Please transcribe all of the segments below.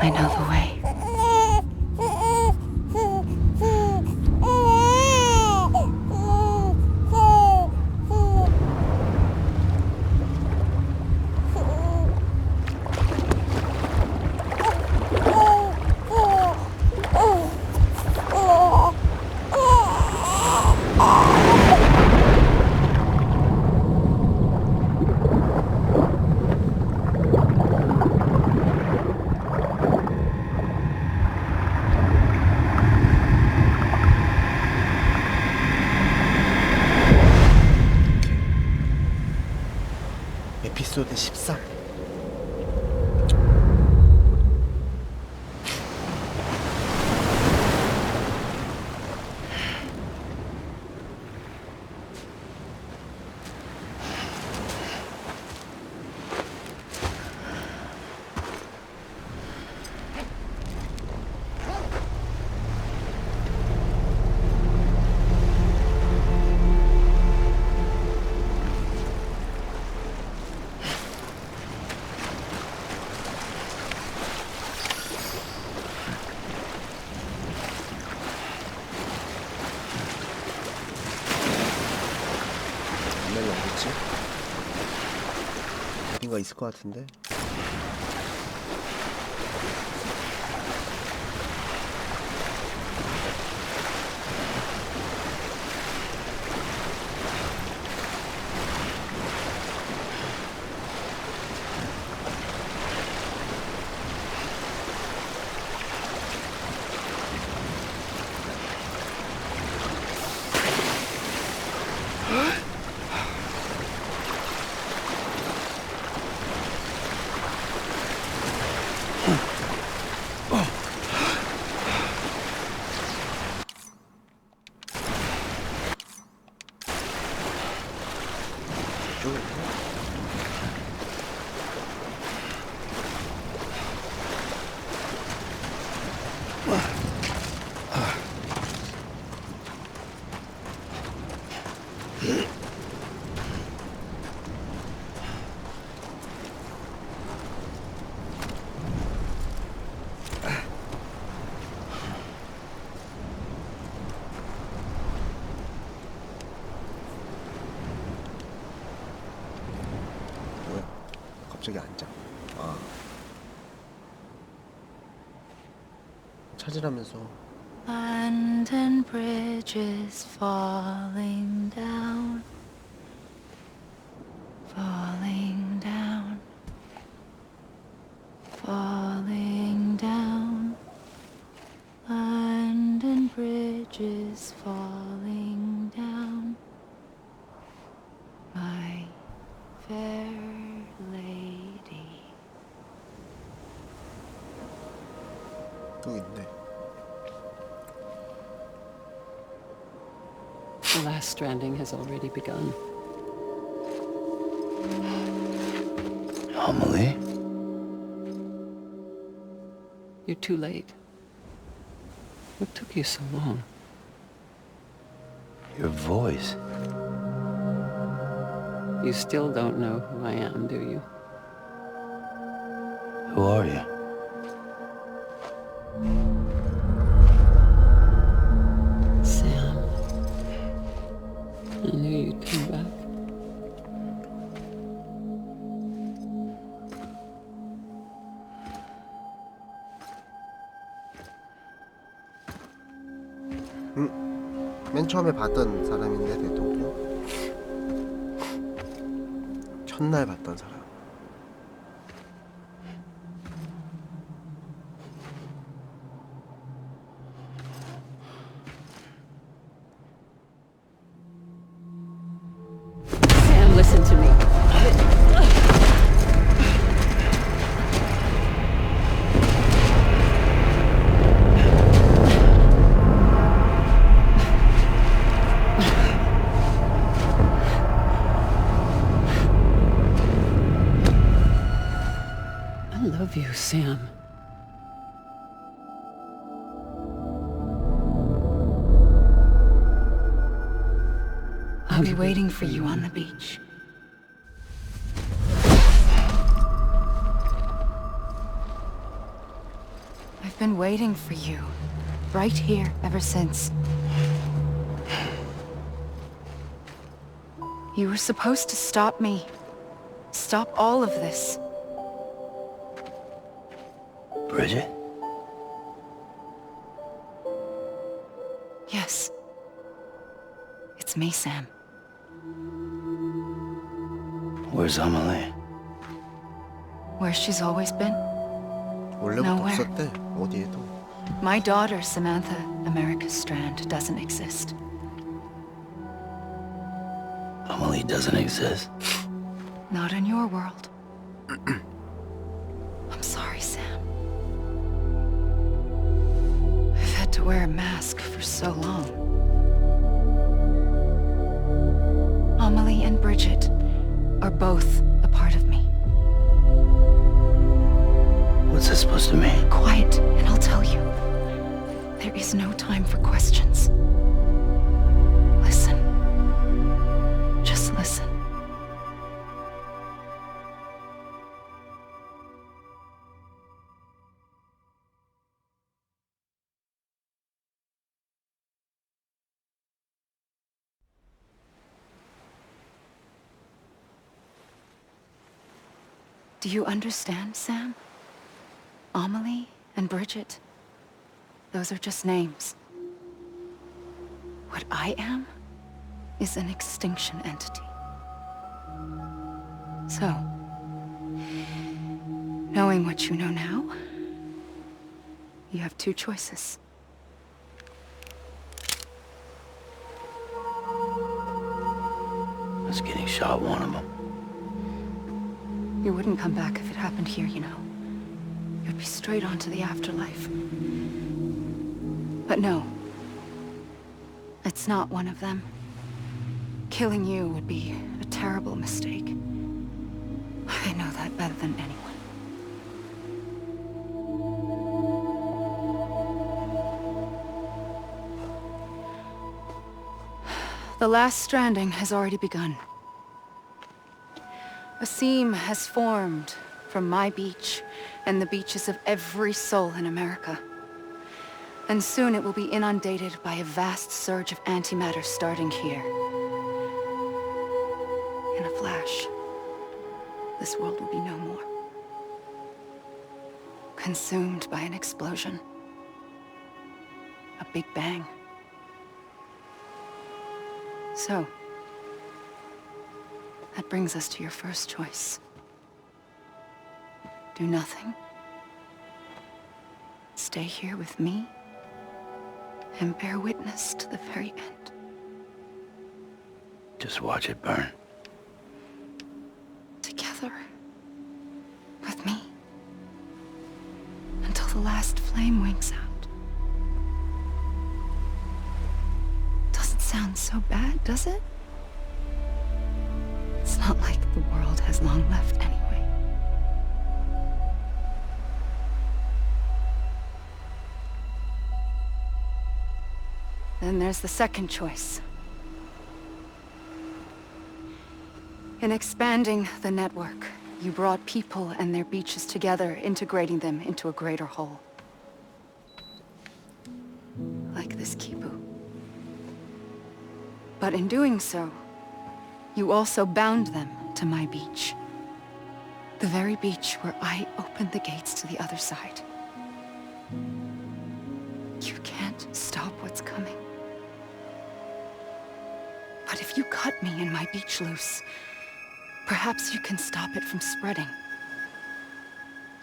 I know the way. 에피소드 13. 어딨지? 어딘가 있을 것 같은데? 갑자기 앉아. 아. 찾으라면서. London Bridge is falling down, falling down, falling down. London Bridge is falling down, my fair lady. 또 있네. The last stranding has already begun. Amelie? You're too late. What took you so long? Your voice. You still don't know who I am, do you? Who are you? Sam. I knew you'd come back. 맨 처음에 봤던 사람인데 대통령. 첫날 봤던 사람. Sam, listen to me. I love you, Sam. I'll be waiting for you on the beach. I've been waiting for you, right here, ever since. You were supposed to stop me. Stop all of this. Bridget? Yes. It's me, Sam. Where's Amelie? Where she's always been. 원래부터 Nowhere. 없었대. 어디에도. My daughter, Samantha America Strand, doesn't exist. Amelie doesn't exist. Not in your world. I'm sorry, Sam. I've had to wear a mask for so long. Amelie and Bridget are both a part of me. What's this supposed to mean? Quiet, and I'll tell you. There is no time for questions. Listen. Just listen. Do you understand, Sam? Amelie and Bridget, those are just names. What I am is an extinction entity. So, knowing what you know now, you have two choices. Us getting shot, one of them. You wouldn't come back if it happened here, you know. You'd be straight on to the afterlife. But no. It's not one of them. Killing you would be a terrible mistake. I know that better than anyone. The last stranding has already begun. A seam has formed from my beach and the beaches of every soul in America. And soon it will be inundated by a vast surge of antimatter starting here. In a flash, this world will be no more. Consumed by an explosion. A big bang. So, that brings us to your first choice. Do nothing. Stay here with me and bear witness to the very end. Just watch it burn. Together. With me. Until the last flame winks out. Doesn't sound so bad, does it? It's not like the world has long left anyway. Then there's the second choice. In expanding the network, you brought people and their beaches together, integrating them into a greater whole. Like this kipu. But in doing so, you also bound them to my beach. The very beach where I opened the gates to the other side. You can't stop what's coming. But if you cut me and my beach loose, perhaps you can stop it from spreading.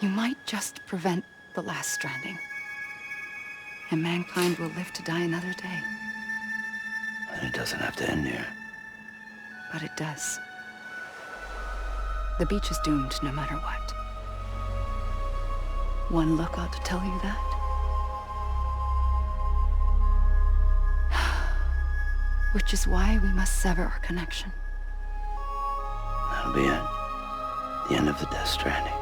You might just prevent the last stranding. And mankind will live to die another day. And it doesn't have to end here. But it does. The beach is doomed no matter what. One look ought to tell you that. Which is why we must sever our connection. That'll be it. The end of the Death-Stranding.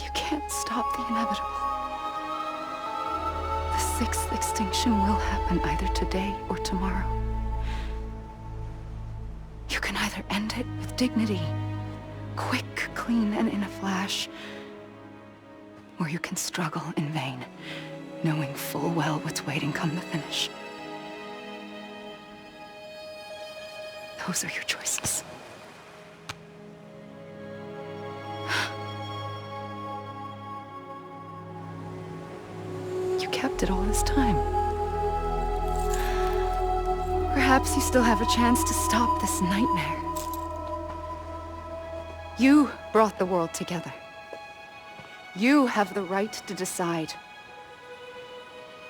You can't stop the inevitable. The sixth extinction will happen either today or tomorrow. You can either end it with dignity, quick, clean, and in a flash, or you can struggle in vain, knowing full well what's waiting come the finish. Those are your choices. You kept it all this time. Perhaps you still have a chance to stop this nightmare. You brought the world together. You have the right to decide.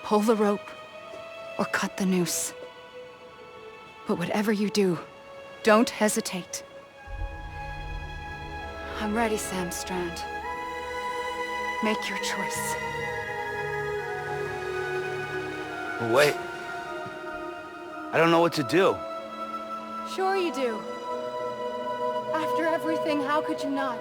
Pull the rope or cut the noose. But whatever you do, don't hesitate. I'm ready, Sam Strand. Make your choice. Wait. I don't know what to do. Sure you do. After everything, how could you not?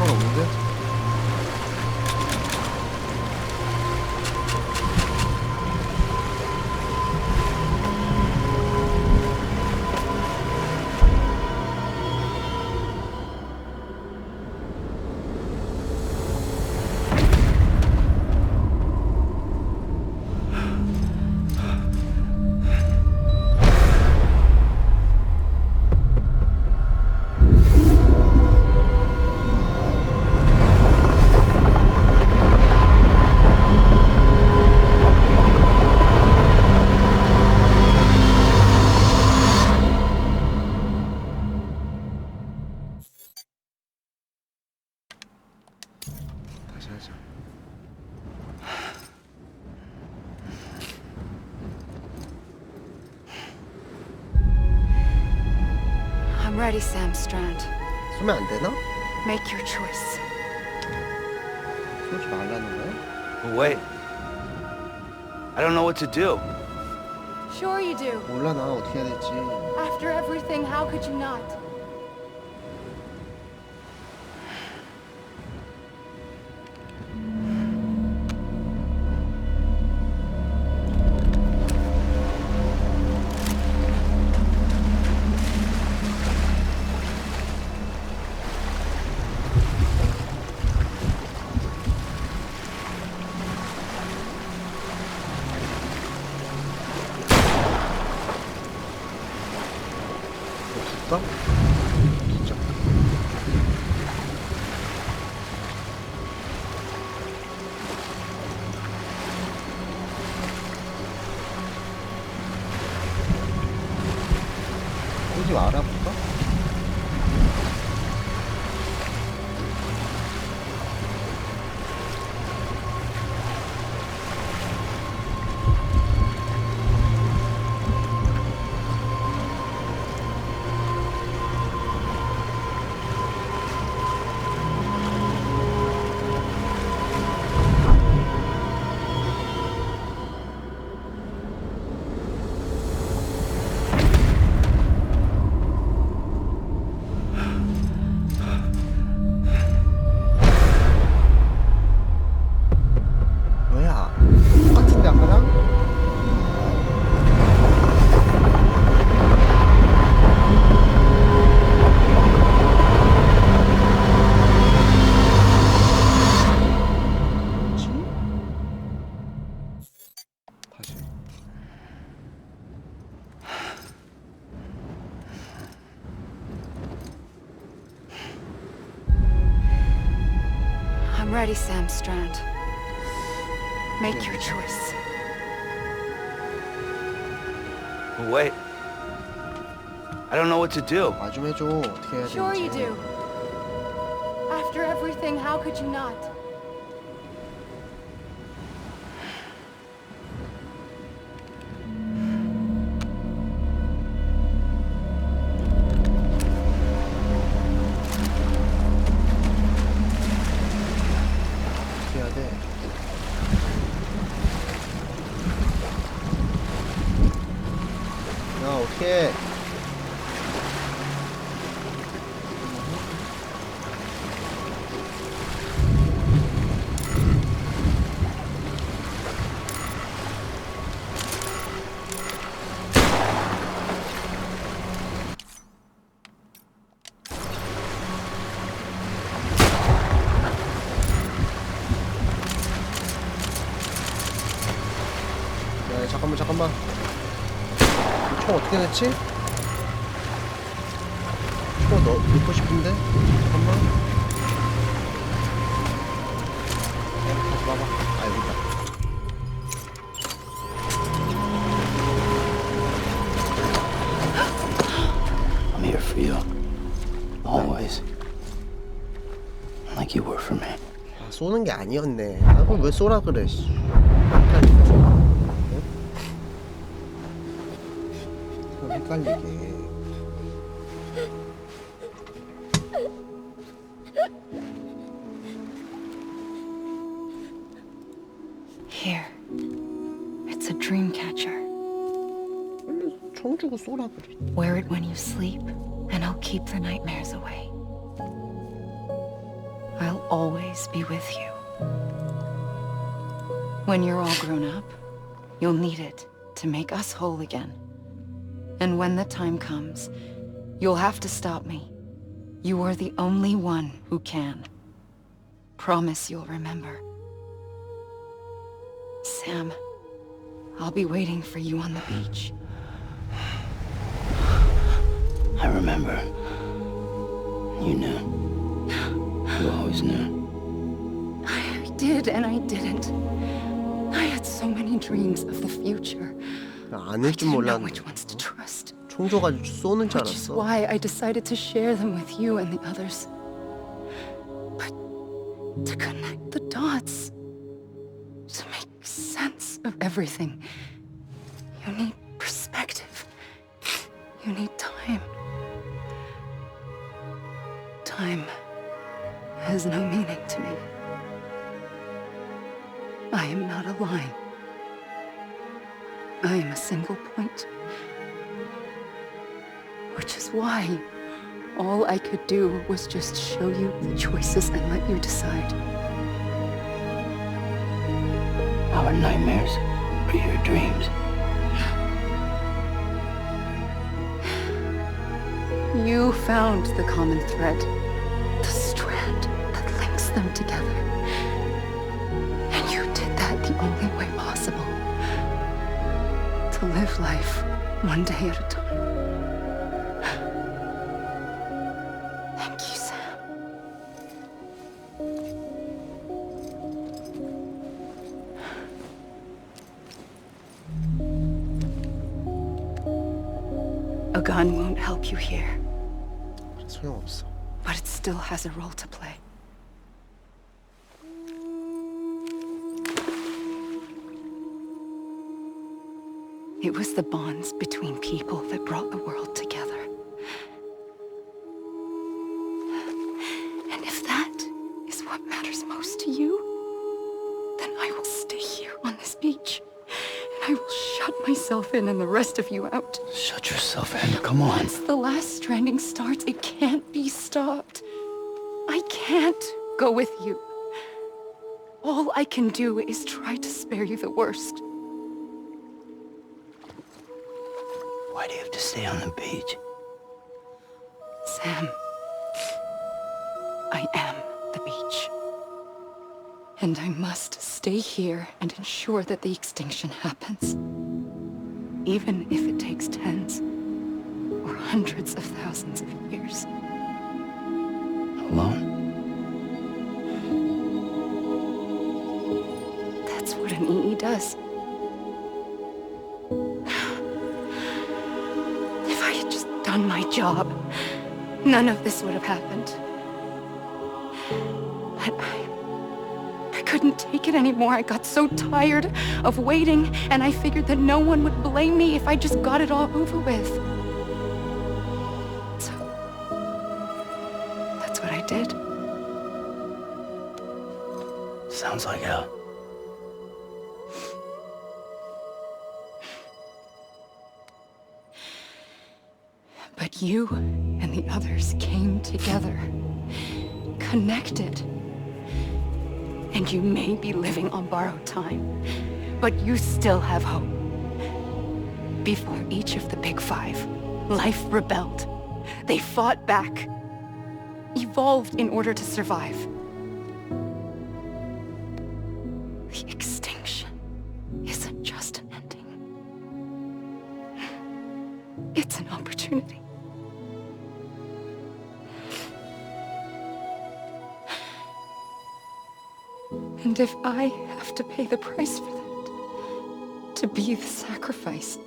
상관없는데? 다시 하자. I'm ready, Sam Strand. 쏘면 안 되나? Make your choice. 쏘지 말라는 거야? Wait. I don't know what to do. Sure you do. 몰라 나 어떻게 해야 될지. After everything, how could you not? 없을까? 진짜. 어디 알아볼까? 뭐야? 똑같은데 아까랑? 뭐지? 다시. I'm ready, Sam Strand. Make your choice. wait. I don't know what to do. 말 좀 해줘. 어떻게 해야 되는지. Sure you do. After everything, how could you not? 어떻게 해야 돼? 야, 어떻게 해? 야, 잠깐만. 총 어떻게 냈지? 총 넣고 싶은데? 잠깐만. 다시 봐봐. 아, 여기다. I'm here for you. Always. Like you were for me. 아, 쏘는 게 아니었네. 아, 그럼 왜 쏘라 그래, 씨. 헷갈리게. 헷갈리게. Here. It's a dream catcher. 총 주고 쏘라 그래. Wear it when you sleep, and I'll keep the nightmares away. I'll always be with you. When you're all grown up, you'll need it to make us whole again. And when the time comes, you'll have to stop me. You are the only one who can. Promise you'll remember. Sam, I'll be waiting for you on the beach. I remember. You knew. You always knew. I did and I didn't. I had so many dreams of the future. 아닐 I 줄 didn't know 몰랐는데. which ones to trust. 총 줘가지고 쏘는 줄 Which is 알았어. why I decided to share them with you and the others. But to connect the dots, to make sense of everything, you need perspective. You need time. Time has no meaning to me. I am not a line. I am a single point. Which is why all I could do was just show you the choices and let you decide. Our nightmares are your dreams. You found the common thread, the strand that links them together. And you did that the only way possible. To live life one day at a time. Thank you, Sam. A gun won't help you here, 소용없어. but it still has a role to play. It was the bonds between people that brought the world together. And if that is what matters most to you, then I will stay here on this beach. And I will shut myself in and the rest of you out. Shut yourself in. Come on. Once the last stranding starts, it can't be stopped. I can't go with you. All I can do is try to spare you the worst. Why do you have to stay on the beach? Sam, I am the beach. And I must stay here and ensure that the extinction happens. Even if it takes tens or hundreds of thousands of years. Alone? That's what an EE does. done my job, none of this would have happened. But I couldn't take it anymore. I got so tired of waiting, and I figured that no one would blame me if I just got it all over with. So, that's what I did. Sounds like hell. But you and the others came together, connected. And you may be living on borrowed time, but you still have hope. Before each of the big five, life rebelled. They fought back, evolved in order to survive. The extinction isn't just an ending. It's an opportunity. And if I have to pay the price for that, to be the sacrifice,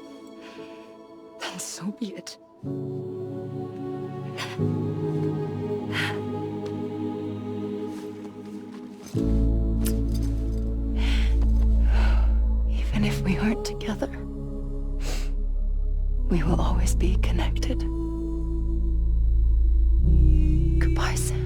then so be it. Even if we aren't together, we will always be connected. Goodbye, Sam.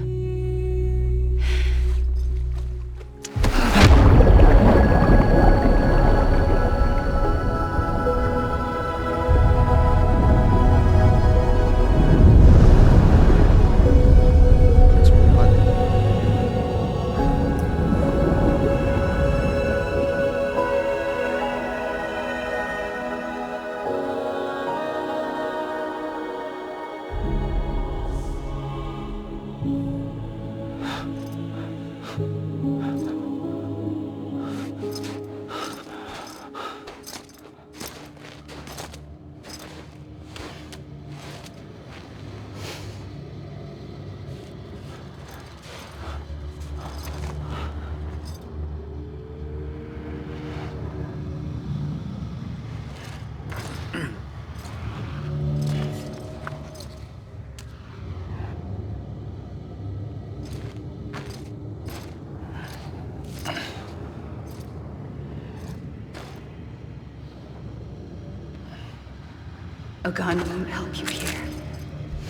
A gun won't help you here,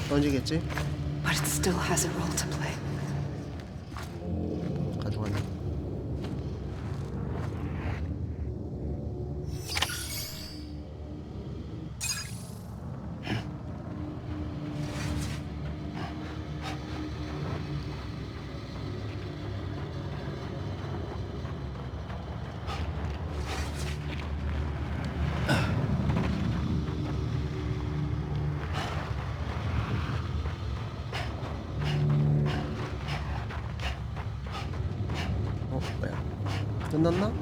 던지겠지? but it still has a role to play. 가져가네. 뭐야? 끝났나?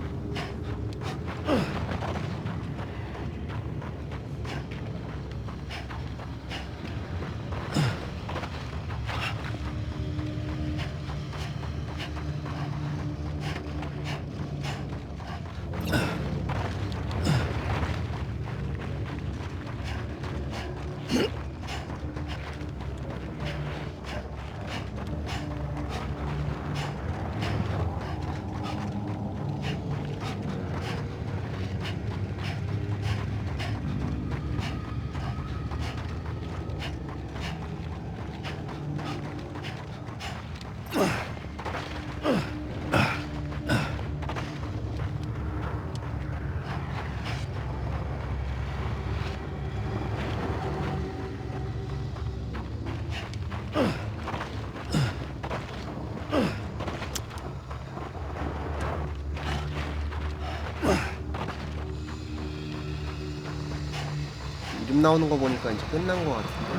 이름 나오는 거 보니까 이제 끝난 거 같은데.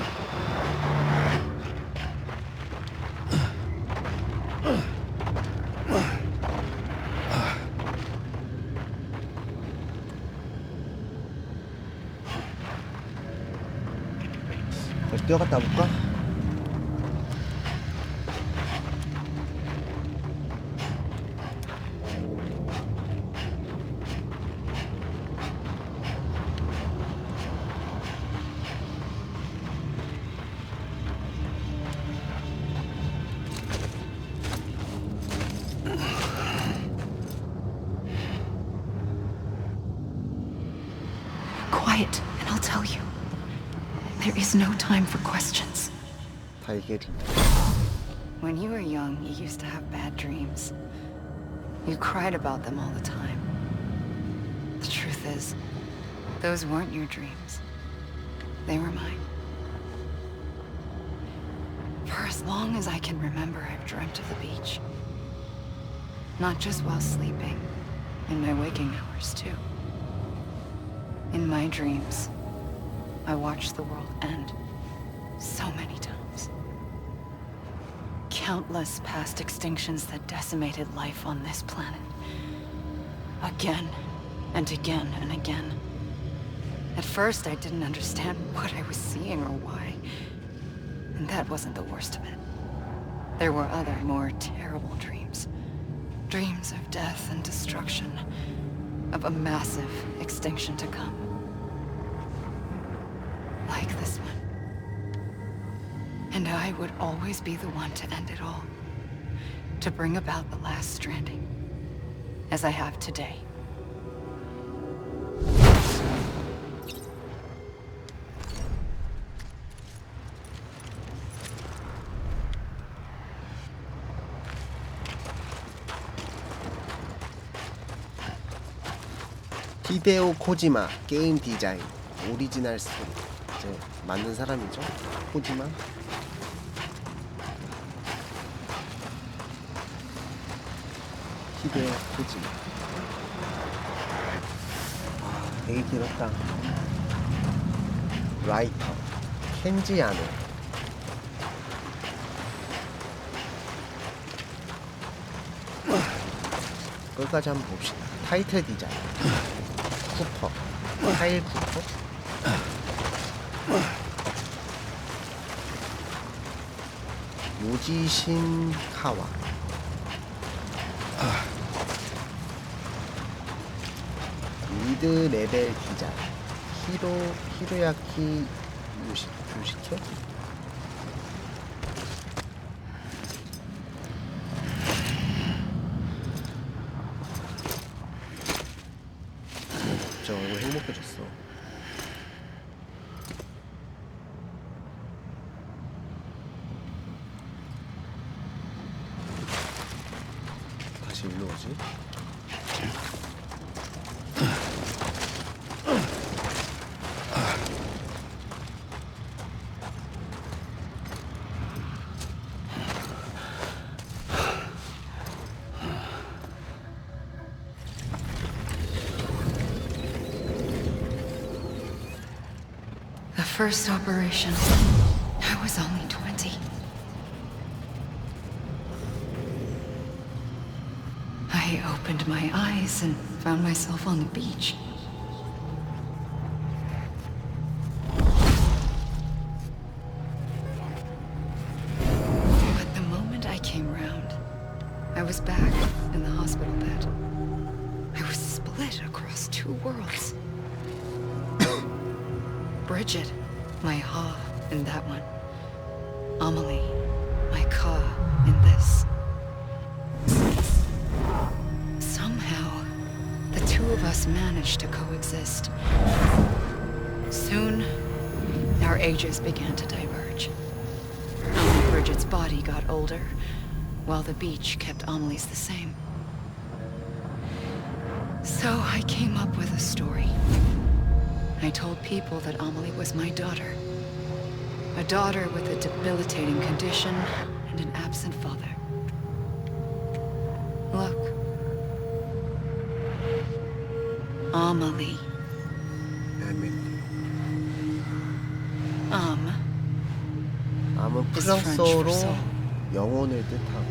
다시 뛰어갔다 볼까? quiet, and I'll tell you. There is no time for questions. 다 얘기해준다. When you were young, you used to have bad dreams. You cried about them all the time. The truth is, those weren't your dreams. They were mine. For as long as I can remember, I've dreamt of the beach. Not just while sleeping, in my waking hours too. In my dreams, I watched the world end so many times. Countless past extinctions that decimated life on this planet. Again and again and again. At first, I didn't understand what I was seeing or why. And that wasn't the worst of it. There were other, more terrible dreams. Dreams of death and destruction. Of a massive extinction to come. Like this one. And I would always be the one to end it all. To bring about the last stranding. As I have today. 히데오 코지마 게임 디자인 오리지널 스토리. 이제 만든 사람이죠. 코지마. 히데오 코지마. 되게 길었다. 라이터 켄지 아노. 끝까지 한번 봅시다. 타이틀 디자인 쿠퍼 타일 쿠퍼. 요지신 카와. 미드 레벨 기자 히로야키 요시케. 진짜 얼굴 행복해졌어. 다시 일로 오지? The first operation, I was only 20. I opened my eyes and found myself on the beach. But the moment I came round, I was back in the hospital bed. I was split across two worlds. Bridget, my Ha in that one. Amelie, my Ka in this. Somehow, the two of us managed to coexist. Soon, our ages began to diverge. Only Bridget's body got older, while the beach kept Amelie's the same. So I came up with a story. I told people that Amelie was my daughter. A daughter with a debilitating condition and an absent father. Look. Amelie. 암은 is French for 프랑스어로 soul. 영혼을 뜻하고.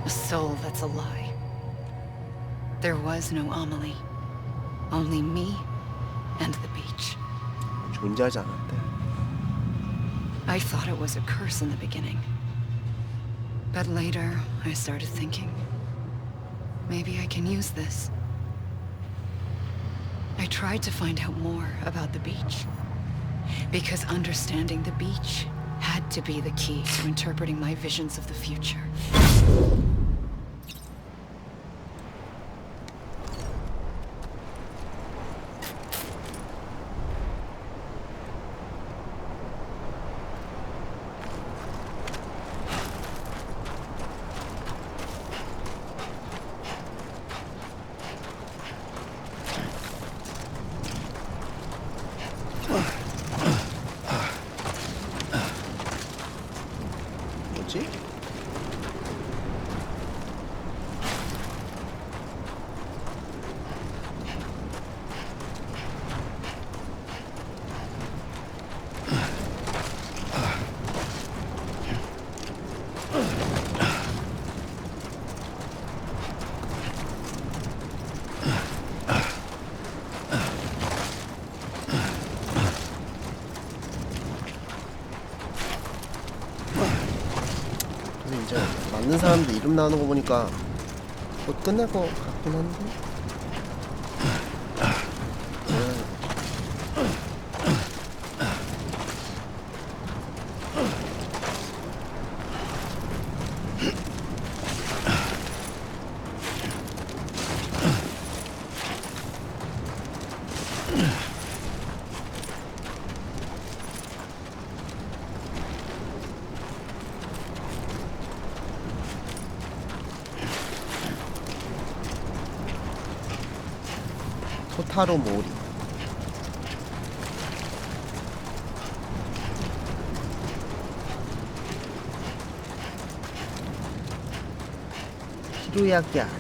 A soul that's a lie. There was no Amelie. Only me and the beach. 존재하지 않았대. I thought it was a curse in the beginning. But later, I started thinking, maybe I can use this. I tried to find out more about the beach. Because understanding the beach had to be the key to interpreting my visions of the future. 맞는 사람들 이름 나오는 거 보니까 곧 끝날 것 같긴 한데. 토타로 모리. 히로야기 아리.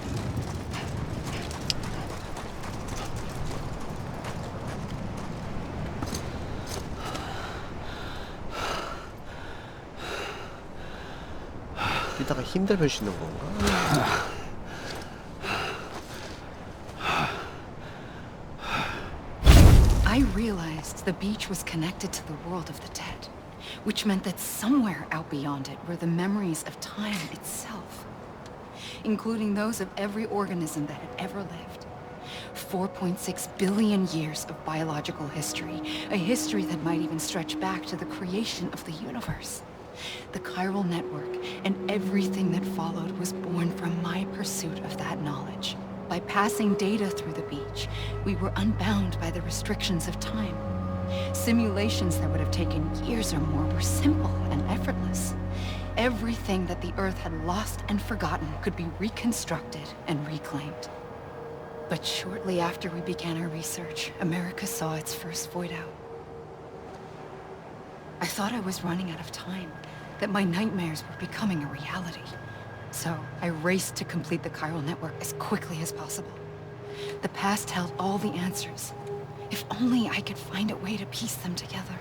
이따가 힘들면 쉬는 건가? I realized the beach was connected to the world of the dead, which meant that somewhere out beyond it were the memories of time itself, including those of every organism that had ever lived. 4.6 billion years of biological history, a history that might even stretch back to the creation of the universe. The chiral network and everything that followed was born from my pursuit of that knowledge. By passing data through the beach, we were unbound by the restrictions of time. Simulations that would have taken years or more were simple and effortless. Everything that the Earth had lost and forgotten could be reconstructed and reclaimed. But shortly after we began our research, America saw its first void out. I thought I was running out of time, that my nightmares were becoming a reality. So I raced to complete the chiral network as quickly as possible. The past held all the answers. If only I could find a way to piece them together.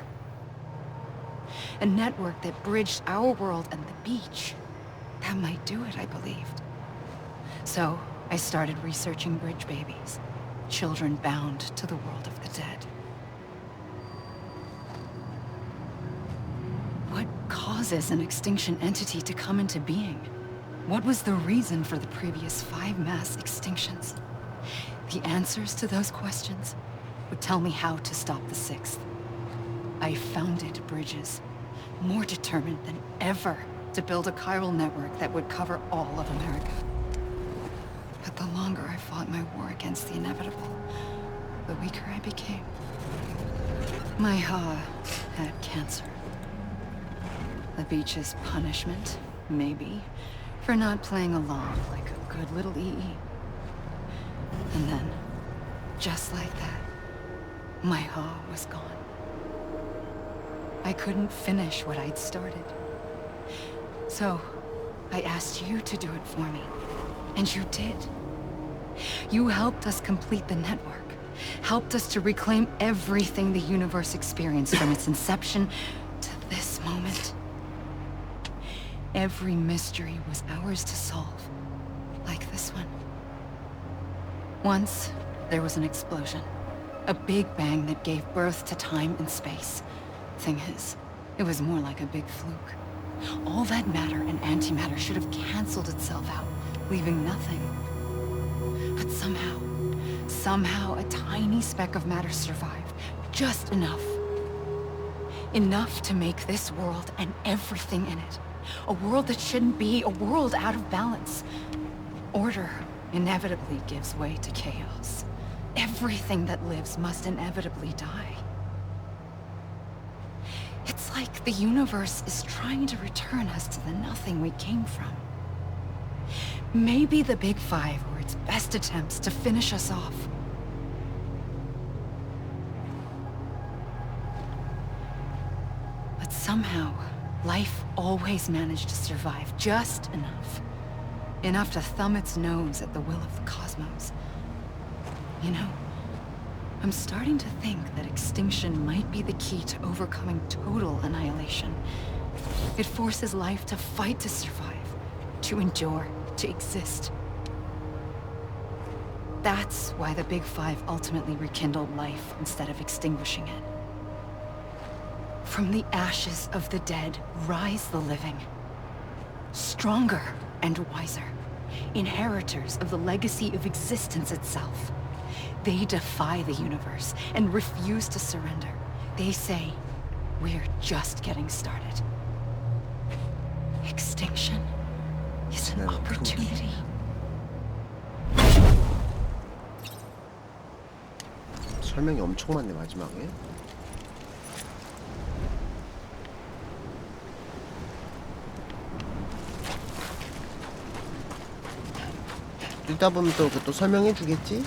A network that bridged our world and the beach. That might do it, I believed. So I started researching bridge babies, children bound to the world of the dead. What causes an extinction entity to come into being? What was the reason for the previous 5 mass extinctions? The answers to those questions would tell me how to stop the 6th. I founded bridges, more determined than ever to build a chiral network that would cover all of America. But the longer I fought my war against the inevitable, the weaker I became. My Ha had cancer. The beach's punishment, maybe, for not playing along like a good little EE. And then, just like that, my Ha was gone. I couldn't finish what I'd started. So, I asked you to do it for me. And you did. You helped us complete the network. Helped us to reclaim everything the universe experienced from its inception to this moment. Every mystery was ours to solve, like this one. Once, there was an explosion. A big bang that gave birth to time and space. Thing is, it was more like a big fluke. All that matter and antimatter should have canceled itself out, leaving nothing. But somehow a tiny speck of matter survived. Just enough. Enough to make this world and everything in it. A world that shouldn't be, a world out of balance. Order inevitably gives way to chaos. Everything that lives must inevitably die. It's like the universe is trying to return us to the nothing we came from. Maybe the Big Five were its best attempts to finish us off. But somehow, life always managed to survive just enough. Enough to thumb its nose at the will of the cosmos. You know, I'm starting to think that extinction might be the key to overcoming total annihilation. It forces life to fight to survive, to endure, to exist. That's why the Big Five ultimately rekindled life instead of extinguishing it. From the ashes of the dead rise the living. Stronger, and wiser, inheritors of the legacy of existence itself. They defy the universe and refuse to surrender. They say, we're just getting started. Extinction is an opportunity. 설명이 엄청 많네 마지막에. 읽다 보면 또 설명해 주겠지?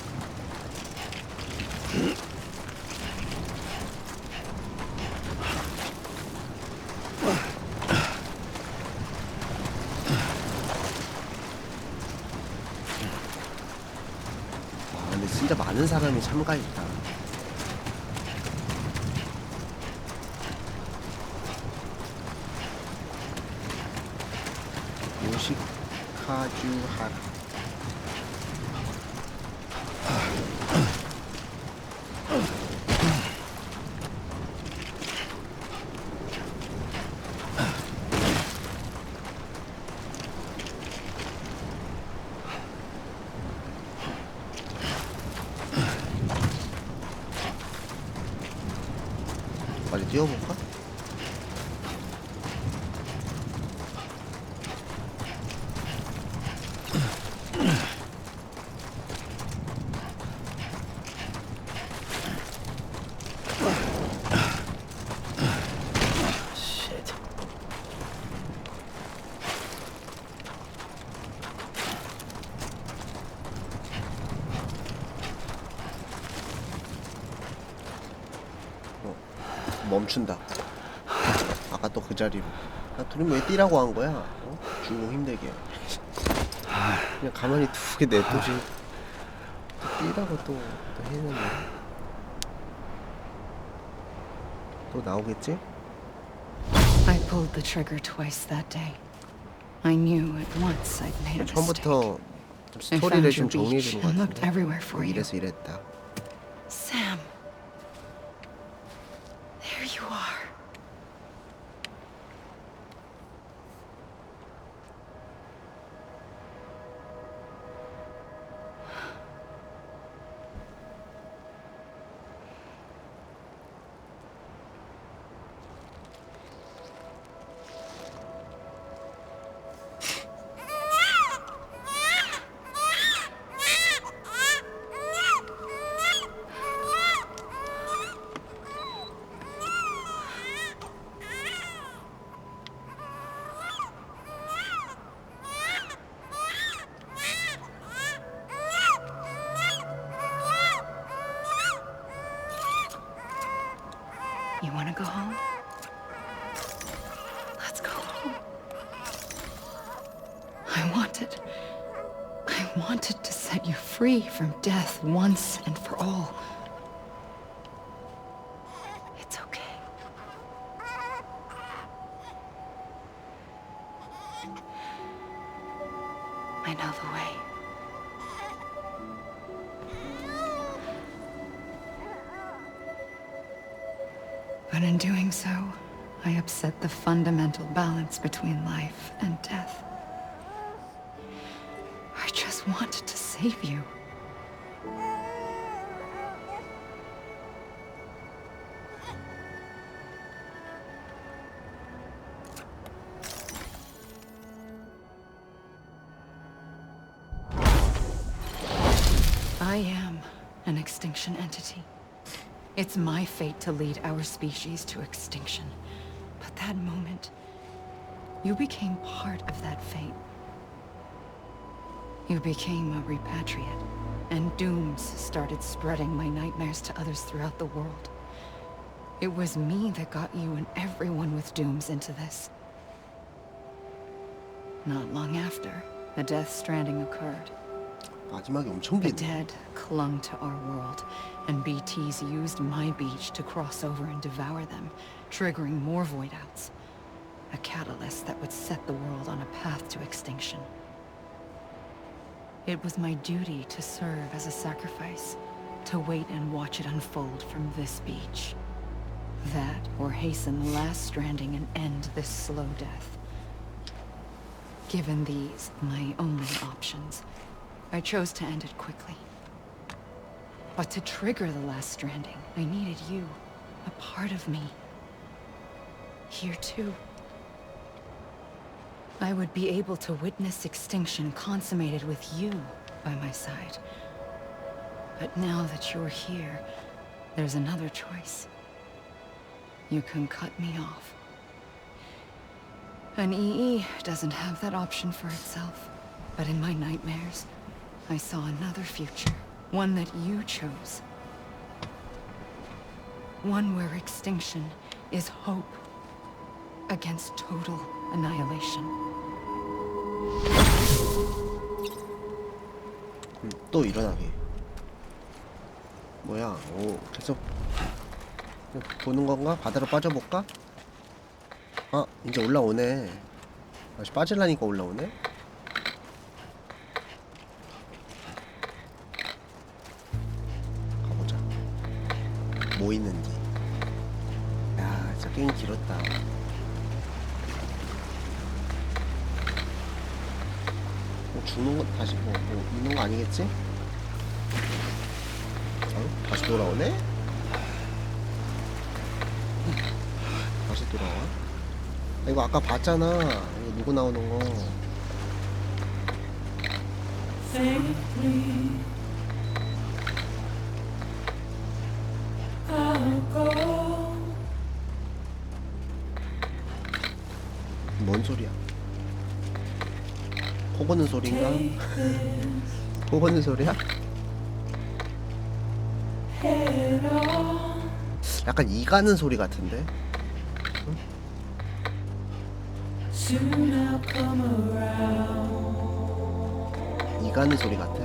와, 근데 진짜 많은 사람이 참가했다. 요시카주하라. 빨리 뛰어볼까? Shit. 멈춘다. 아까 또 그 자리로. 나 둘이 왜 뛰라고 한 거야? 어? 주인공 힘들게. 그냥 가만히 두게 냅두지. 또 뛰라고 또 했는데. 또 나오겠지? I pulled the trigger twice that day. I knew at once I'd made a mistake. 처음부터 좀 I 스토리를 found your 좀 정리해 beach 주는 것 and looked 같은데. everywhere for you. 이래서 이랬다. Sam. There you are. You want to go home? Let's go home. I wanted to set you free from death once and for all. It's okay. I know the way. But in doing so, I upset the fundamental balance between life and death. I just wanted to save you. I am an extinction entity. It's my fate to lead our species to extinction. But that moment, you became part of that fate. You became a repatriate, and dooms started spreading my nightmares to others throughout the world. It was me that got you and everyone with dooms into this. Not long after, the Death-Stranding occurred. 마지막이 엄청 The 기네. dead clung to our world, and BTs used my beach to cross over and devour them, triggering more void-outs. A catalyst that would set the world on a path to extinction. It was my duty to serve as a sacrifice, to wait and watch it unfold from this beach. That, or hasten the last stranding and end this slow death. Given these my only options, I chose to end it quickly. But to trigger the last stranding, I needed you, a part of me. Here too. I would be able to witness extinction consummated with you by my side. But now that you're here, there's another choice. You can cut me off. An EE doesn't have that option for itself. But in my nightmares, I saw another future. One that you chose. One where extinction is hope against total annihilation. 또 일어나게. 뭐야? 오, 계속 그냥 보는 건가? 바다로 빠져볼까? 아, 이제 올라오네. 다시 빠질라니까 올라오네. 가보자. 뭐 있는지. 야, 진짜 게임 길었다. 뭐 죽는 거 다시 뭐 있는 거 아니겠지? 어? 다시 돌아오네? 다시 돌아와? 아, 이거 아까 봤잖아. 이거 누구 나오는 거. 뭔 소리야? 코 고는 소린가? 코 고는 소리야? 약간 이 가는 소리 같은데? 응? 이 가는 소리 같아.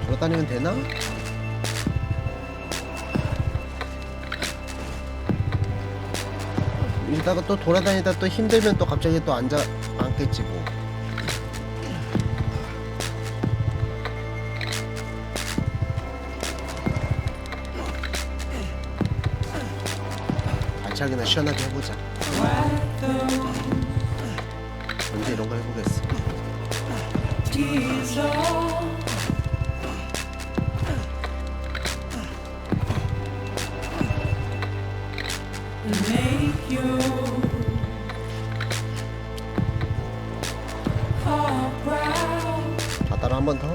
돌아다니면 되나? 이러다가 또 돌아다니다 또 힘들면 또 갑자기 또 앉겠지 뭐. 발차기나 시원하게 해보자. 언제 이런 거 해보겠어. 바다로 한 번 더?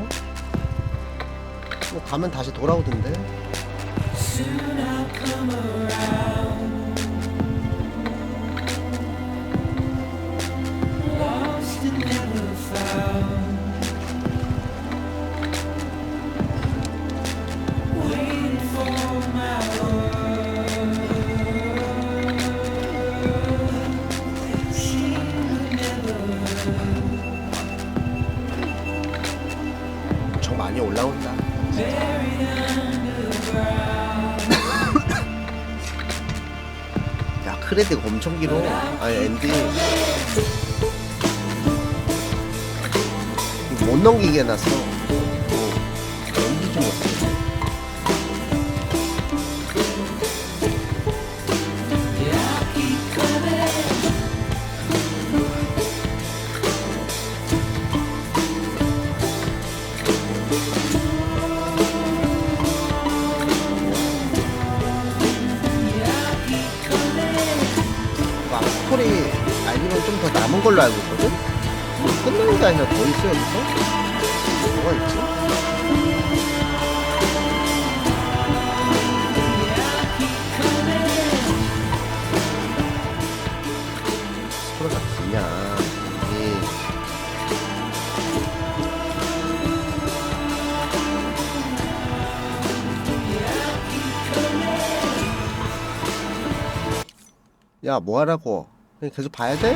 뭐 가면 다시 돌아오던데. 엄청 많이 올라온다. 야, 크레드가 엄청 길어. 아니, 엔딩 이거 못 넘기게 해놨어. 넘기지 못해. 스토리 알기로는 좀 더 남은 걸로 알고 있거든? 끝나는 게 아니라 더 있어, 여기서? 뭐가 있지? 스토리가 기냐. 야, 뭐 하라고? 그냥 계속 봐야 돼?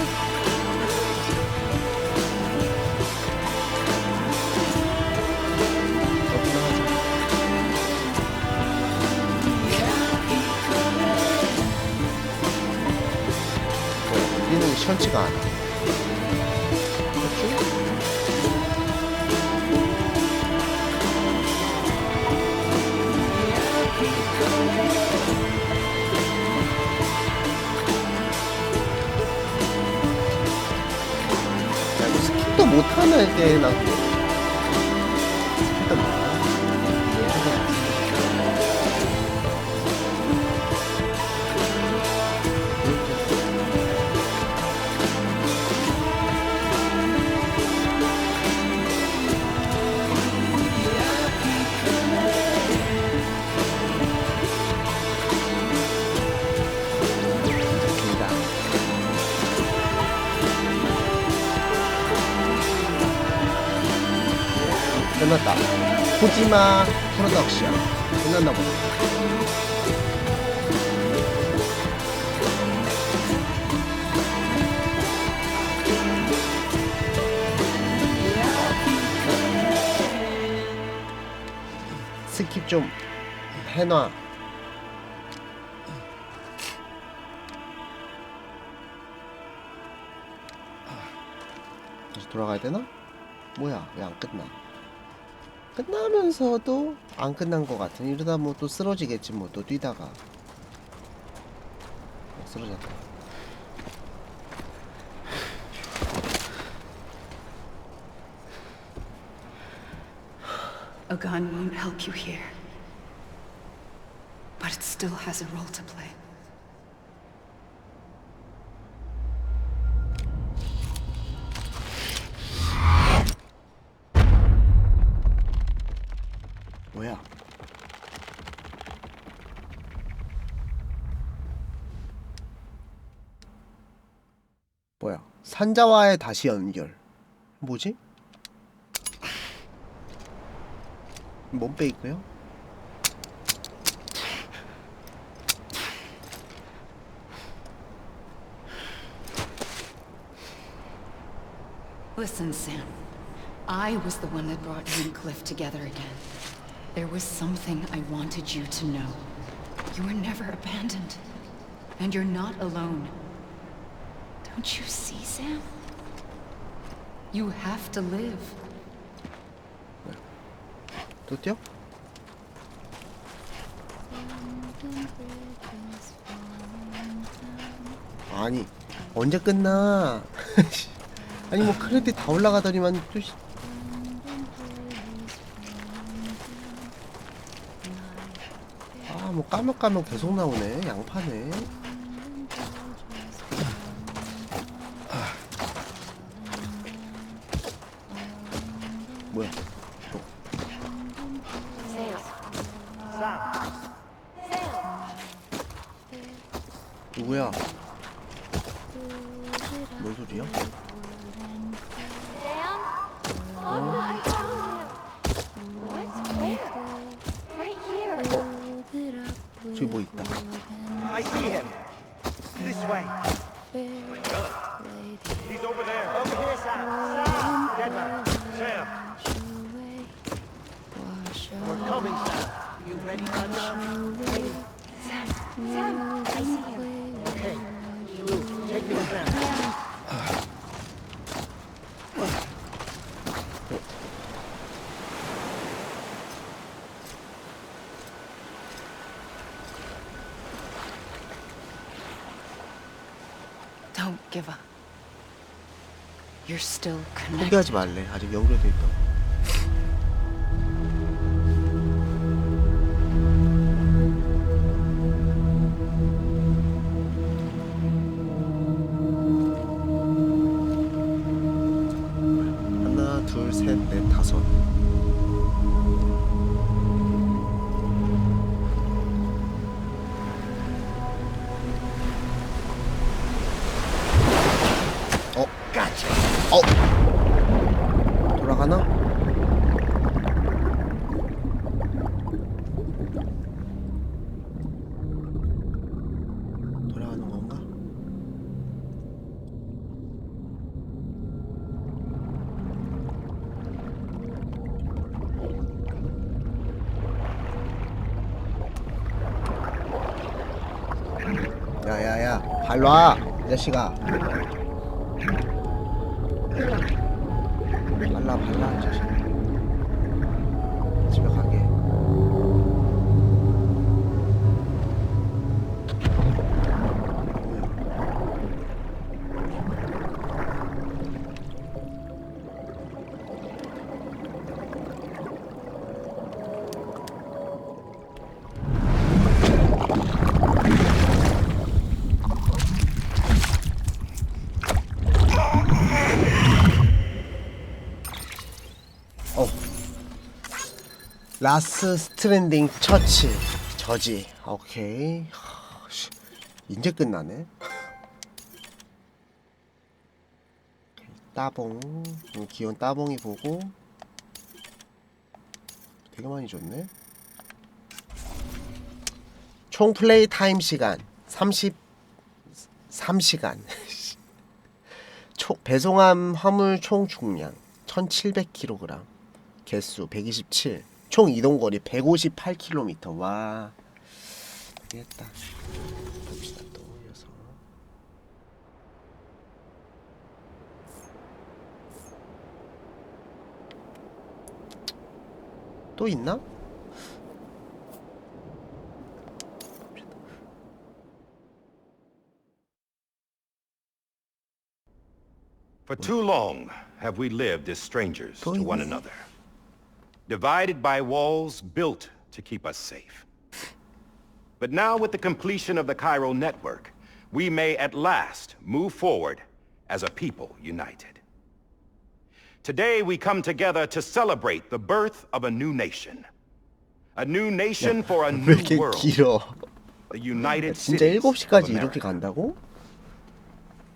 우리는 시원치가 않아. 그렇지? 스킵도 못하나 이게 나 스킵도 못하나? 끝났다. 코지마 프로덕션 끝났나 보다. 스킵 좀 해놔. 다시 돌아가야 되나? 뭐야, 왜 안 끝나? 끝나면서도 안 끝난 것 같은. 이러다 뭐 또 쓰러지겠지 뭐. 또 뛰다가 쓰러졌다. A gun won't help you here, but it still has a role to play. 뭐야? 뭐야? 산자와의 다시 연결. 뭐지? 뭔 페이크요? Listen, Sam. I was the one that brought you and Cliff together again. There was something I wanted you to know. You were never abandoned. And you're not alone. Don't you see, Sam? You have to live. 또 뛰어? 아니, 언제 끝나? 아니 뭐 크레딧 다 올라가더니만 또 뭐 까면 계속 나오네. 양파네. 뭐야? 누구야? 뭔 소리야? 저기 뭐 있다. I see him. This way. He's over there. Over here, Sam. Dead man. Sam. We're coming, Sam. You ready, Ready. Sam, I see him. Okay. Lou, take me to Sam. Don't give up. You're still connected. 포기하지 말래. 아직 연결돼 있다. 하나, 둘, 셋, 넷, 다섯. 돌아가나? 돌아가는 건가? 발놔 이 자식아. 발라 이 자식. 집에 가게. 라스 스트랜딩 처치 저지. 오케이. 이제 끝나네. 따봉. 귀여운 따봉이 보고 되게 많이 줬네. 총 플레이 타임 시간 33시간. 배송한 화물 총 중량 1700kg, 개수 127, 총 이동거리 158km. 와, 되겠다. 봅시다. 또 이어서 또 있나? For too long have we lived as strangers to one another, divided by walls built to keep us safe. But now with the completion of the Cairo network, we may at last move forward as a people united. Today we come together to celebrate the birth of a new nation. A new nation for a 왜 new 이렇게 world. 길어? The United 진짜 Cities of 7시까지 이렇게 America. 간다고?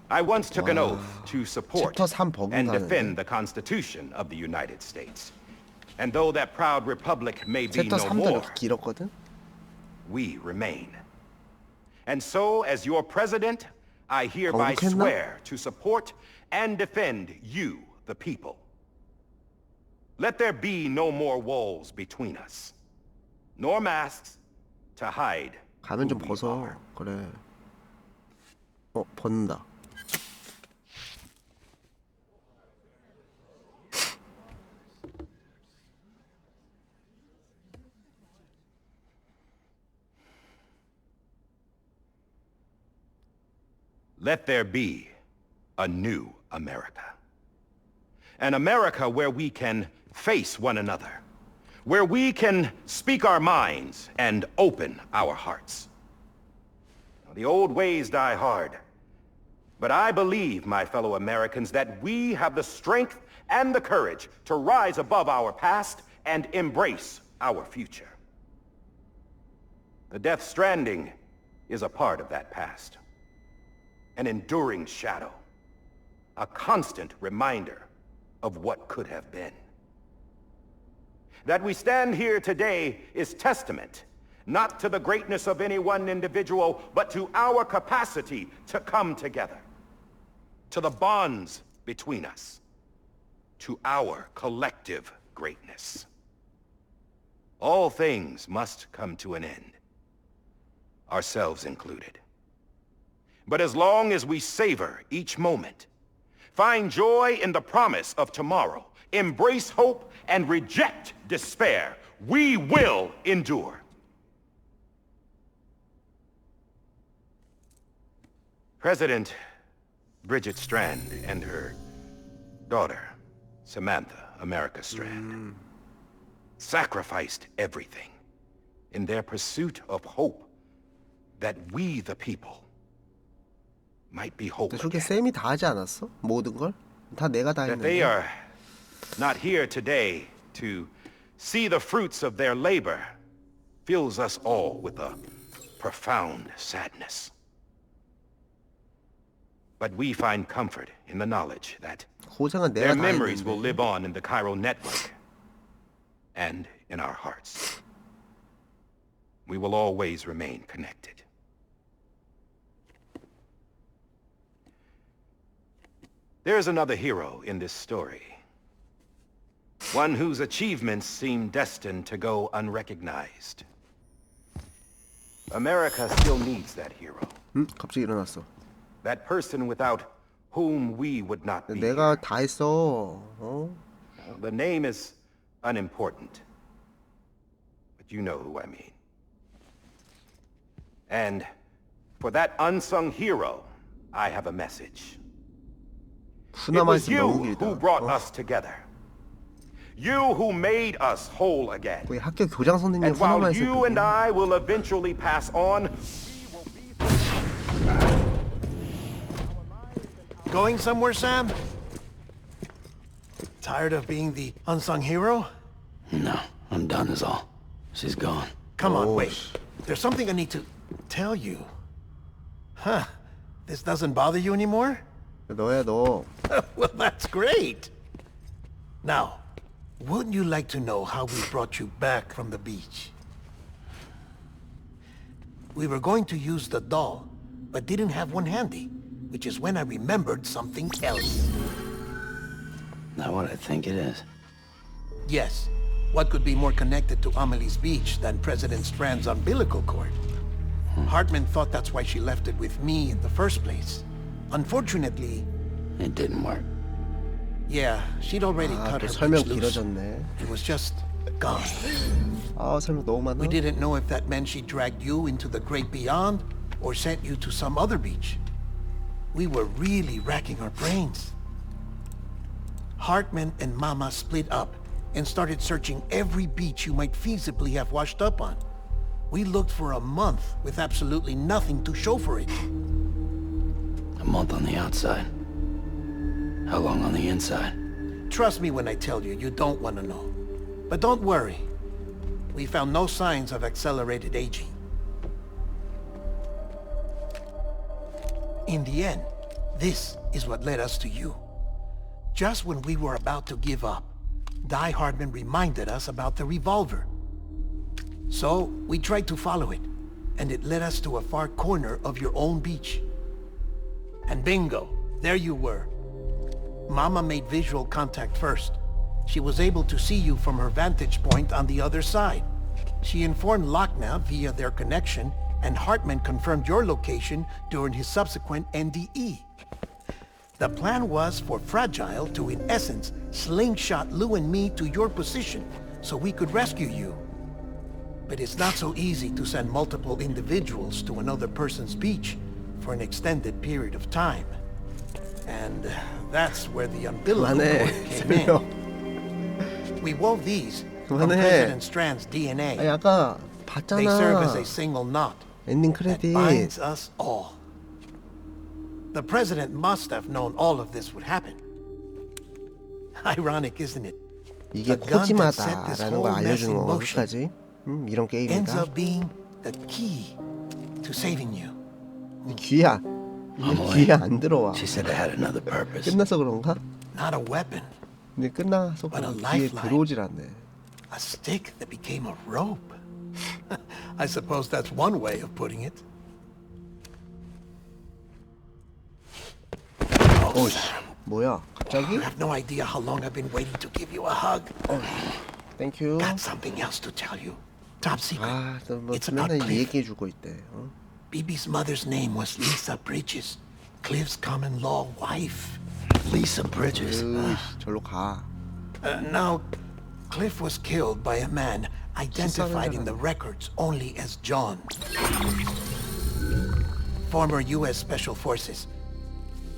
I once took an oath to support 챕터 3 버그 and 가는데. defend the Constitution of the United States. And though that proud republic may be 챕터 no 3도 more, 이렇게 길었거든? we remain. And so, as your president, I hereby 정복했나? swear to support and defend you, the people. Let there be no more walls between us, nor masks to hide 가면 좀 who we 벗어. are. 그래. 벗는다. Let there be a new America. An America where we can face one another, where we can speak our minds and open our hearts. The old ways die hard, but I believe, my fellow Americans, that we have the strength and the courage to rise above our past and embrace our future. The Death Stranding is a part of that past. An enduring shadow, a constant reminder of what could have been. That we stand here today is testament not to the greatness of any one individual, but to our capacity to come together, to the bonds between us, to our collective greatness. All things must come to an end, ourselves included. But as long as we savor each moment, find joy in the promise of tomorrow, embrace hope, and reject despair, we will endure. President Bridget Strand and her daughter, Samantha America Strand, sacrificed everything in their pursuit of hope that we, the people, might be whole 근데 저게 again. 쌤이 다 하지 않았어? 모든 걸? 다 내가 다 That they 했는데. are not here today to see the fruits of their labor fills us all with a profound sadness. But we find comfort in the knowledge that 고생은 their 내가 다 memories will 했는데. live on in the Cairo network and in our hearts. We will always remain connected. There's another hero in this story. One whose achievements seem destined to go unrecognized. America still needs that hero. 갑자기 일어났어. That person without whom we would not be. 내가 다 했어. 어? The name is unimportant. But you know who I mean. And for that unsung hero, I have a message. It was you who brought us together. You who made us whole again. 거의 학교 교장 선생님 And while 훈화만 you and 했었거든. I will eventually pass on, Going somewhere, Sam? Tired of being the unsung hero? No, I'm done is all. She's gone. Come on, Oh, wait. There's something I need to tell you. Huh. This doesn't bother you anymore? 너야 너. Well, that's great. Now, wouldn't you like to know how we brought you back from the beach? We were going to use the doll, but didn't have one handy, which is when I remembered something else. Not what I think it is. Yes. What could be more connected to Amelie's beach than President Strand's umbilical cord? Hartman thought that's why she left it with me in the first place. Unfortunately, It didn't work. yeah, she'd already 아, cut 또 her 설명 beach loose. 길어졌네. It was just gone. 아, 설명 너무 많아. We didn't know if that meant she dragged you into the great beyond or sent you to some other beach. We were really racking our brains. Hartman and Mama split up and started searching every beach you might feasibly have washed up on. We looked for a month with absolutely nothing to show for it. A month on the outside. How long on the inside? Trust me when I tell you, you don't want to know. But don't worry. We found no signs of accelerated aging. In the end, this is what led us to you. Just when we were about to give up, Die Hardman reminded us about the revolver. So, we tried to follow it, and it led us to a far corner of your own beach. And bingo, there you were. Mama made visual contact first. She was able to see you from her vantage point on the other side. She informed Lochna via their connection, and Hartman confirmed your location during his subsequent NDE. The plan was for Fragile to, in essence, slingshot Lou and me to your position so we could rescue you. But it's not so easy to send multiple individuals to another person's beach for an extended period of time. And that's where the umbilical 그만해. cord came in. We wove these from 그만해. President Strand's DNA. 아니, 아까 They serve as a 봤잖아. single knot 엔딩 that 크레딧. binds us all. The president must have known all of this would happen. Ironic, isn't it? 이게 The gun that set this 코지마다라는 whole 걸 mess 알려주는 in 거 motion 끝까지. 이런 ends 게임이다. up being the key to saving you. 귀야. 어머니. 귀에 안 들어와. She said it had another purpose. 끝나서 그런가? Not a weapon, 근데 끝나서 But a 그런가? 귀에 lifeline. 들어오질 않네. a stick that became a rope. I suppose that's one way of putting it. 어이씨, 뭐야? 갑자기? You have no idea how long I've been waiting to give you a hug. 땡큐. Got something else to tell you. Top secret. 아, 뭐 It's about 맨날 Cliff. 얘기해주고 있대. 어? BB's mother's name was Lisa Bridges, Cliff's common-law wife. Lisa Bridges. 으이씨, 절로 가. Now, Cliff was killed by a man identified in the records only as John. Former U.S. Special Forces.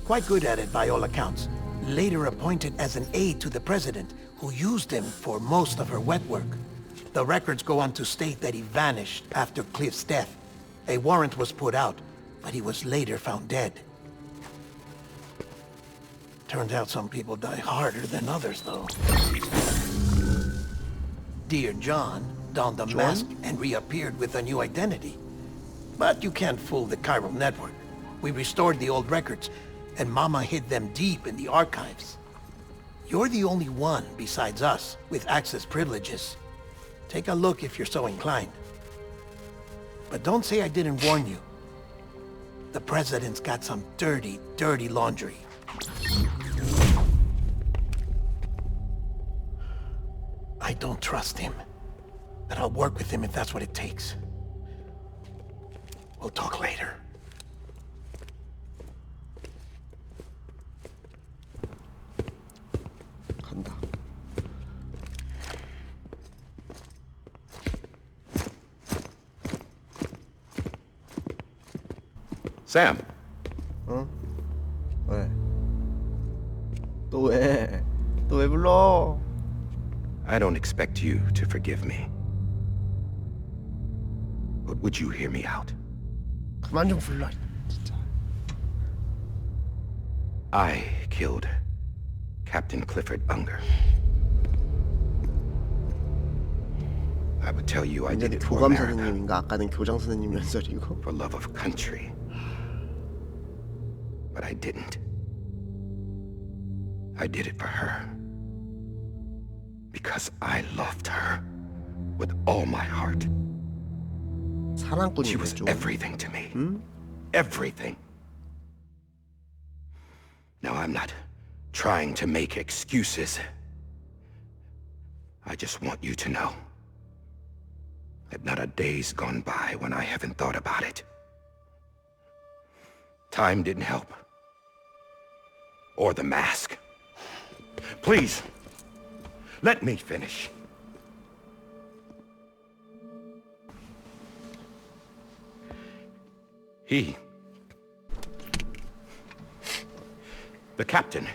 Quite good at it by all accounts. Later appointed as an aide to the president, who used him for most of her wet work. The records go on to state that he vanished after Cliff's death. A warrant was put out, but he was later found dead. Turns out some people die harder than others, though. Dear John donned a mask and reappeared with a new identity. But you can't fool the chiral network. We restored the old records, and Mama hid them deep in the archives. You're the only one, besides us, with access privileges. Take a look if you're so inclined. But don't say I didn't warn you. The president's got some dirty, dirty laundry. I don't trust him. But I'll work with him if that's what it takes. We'll talk later. Sam. 어? 왜? 또 왜? 또 왜 불러? I don't expect you to forgive me. But would you hear me out? 그만 좀 불러. 진짜. I killed Captain Clifford Unger. I would tell you I did 완전히 it for 교감 America, 선생님인가? 아까는 교장 선생님 연설이고. for love of country. But I didn't. I did it for her. Because I loved her with all my heart. She 사랑꾼인데 was 좀. everything to me. 응? Everything. Now, I'm not trying to make excuses. I just want you to know that not a day's gone by when I haven't thought about it. Time didn't help. Or the mask. Please, let me finish. The captain,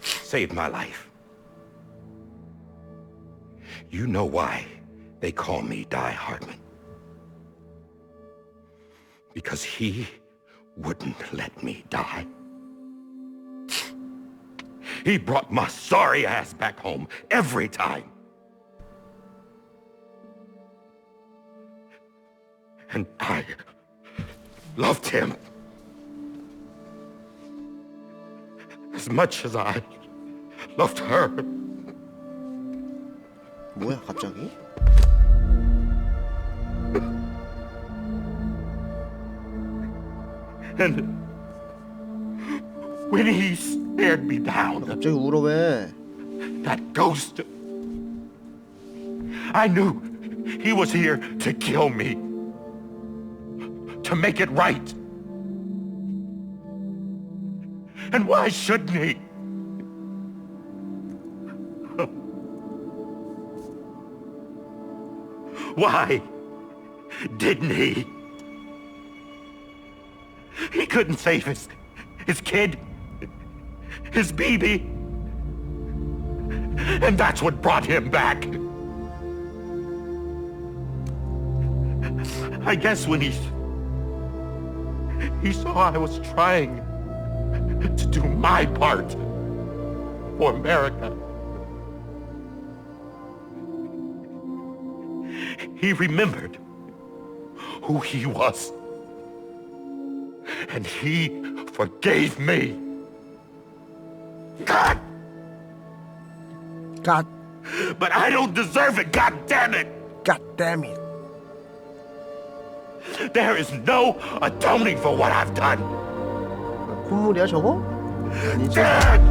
saved my life. You know why they call me Die Hardman. Because he wouldn't let me die. He brought my sorry ass back home every time. And I loved him as much as I loved her. 뭐야 갑자기? And when he stared me down, 갑자기 울어 왜? that ghost, I knew he was here to kill me, to make it right. And why shouldn't he? Why didn't he? He couldn't save his kid, his baby. And that's what brought him back. I guess when he saw I was trying to do my part for America, he remembered who he was. And he forgave me. God! God, But I don't deserve it, God damn it! God damn it. There is no atoning for what I've done. 콧물이야 저거? 아니지.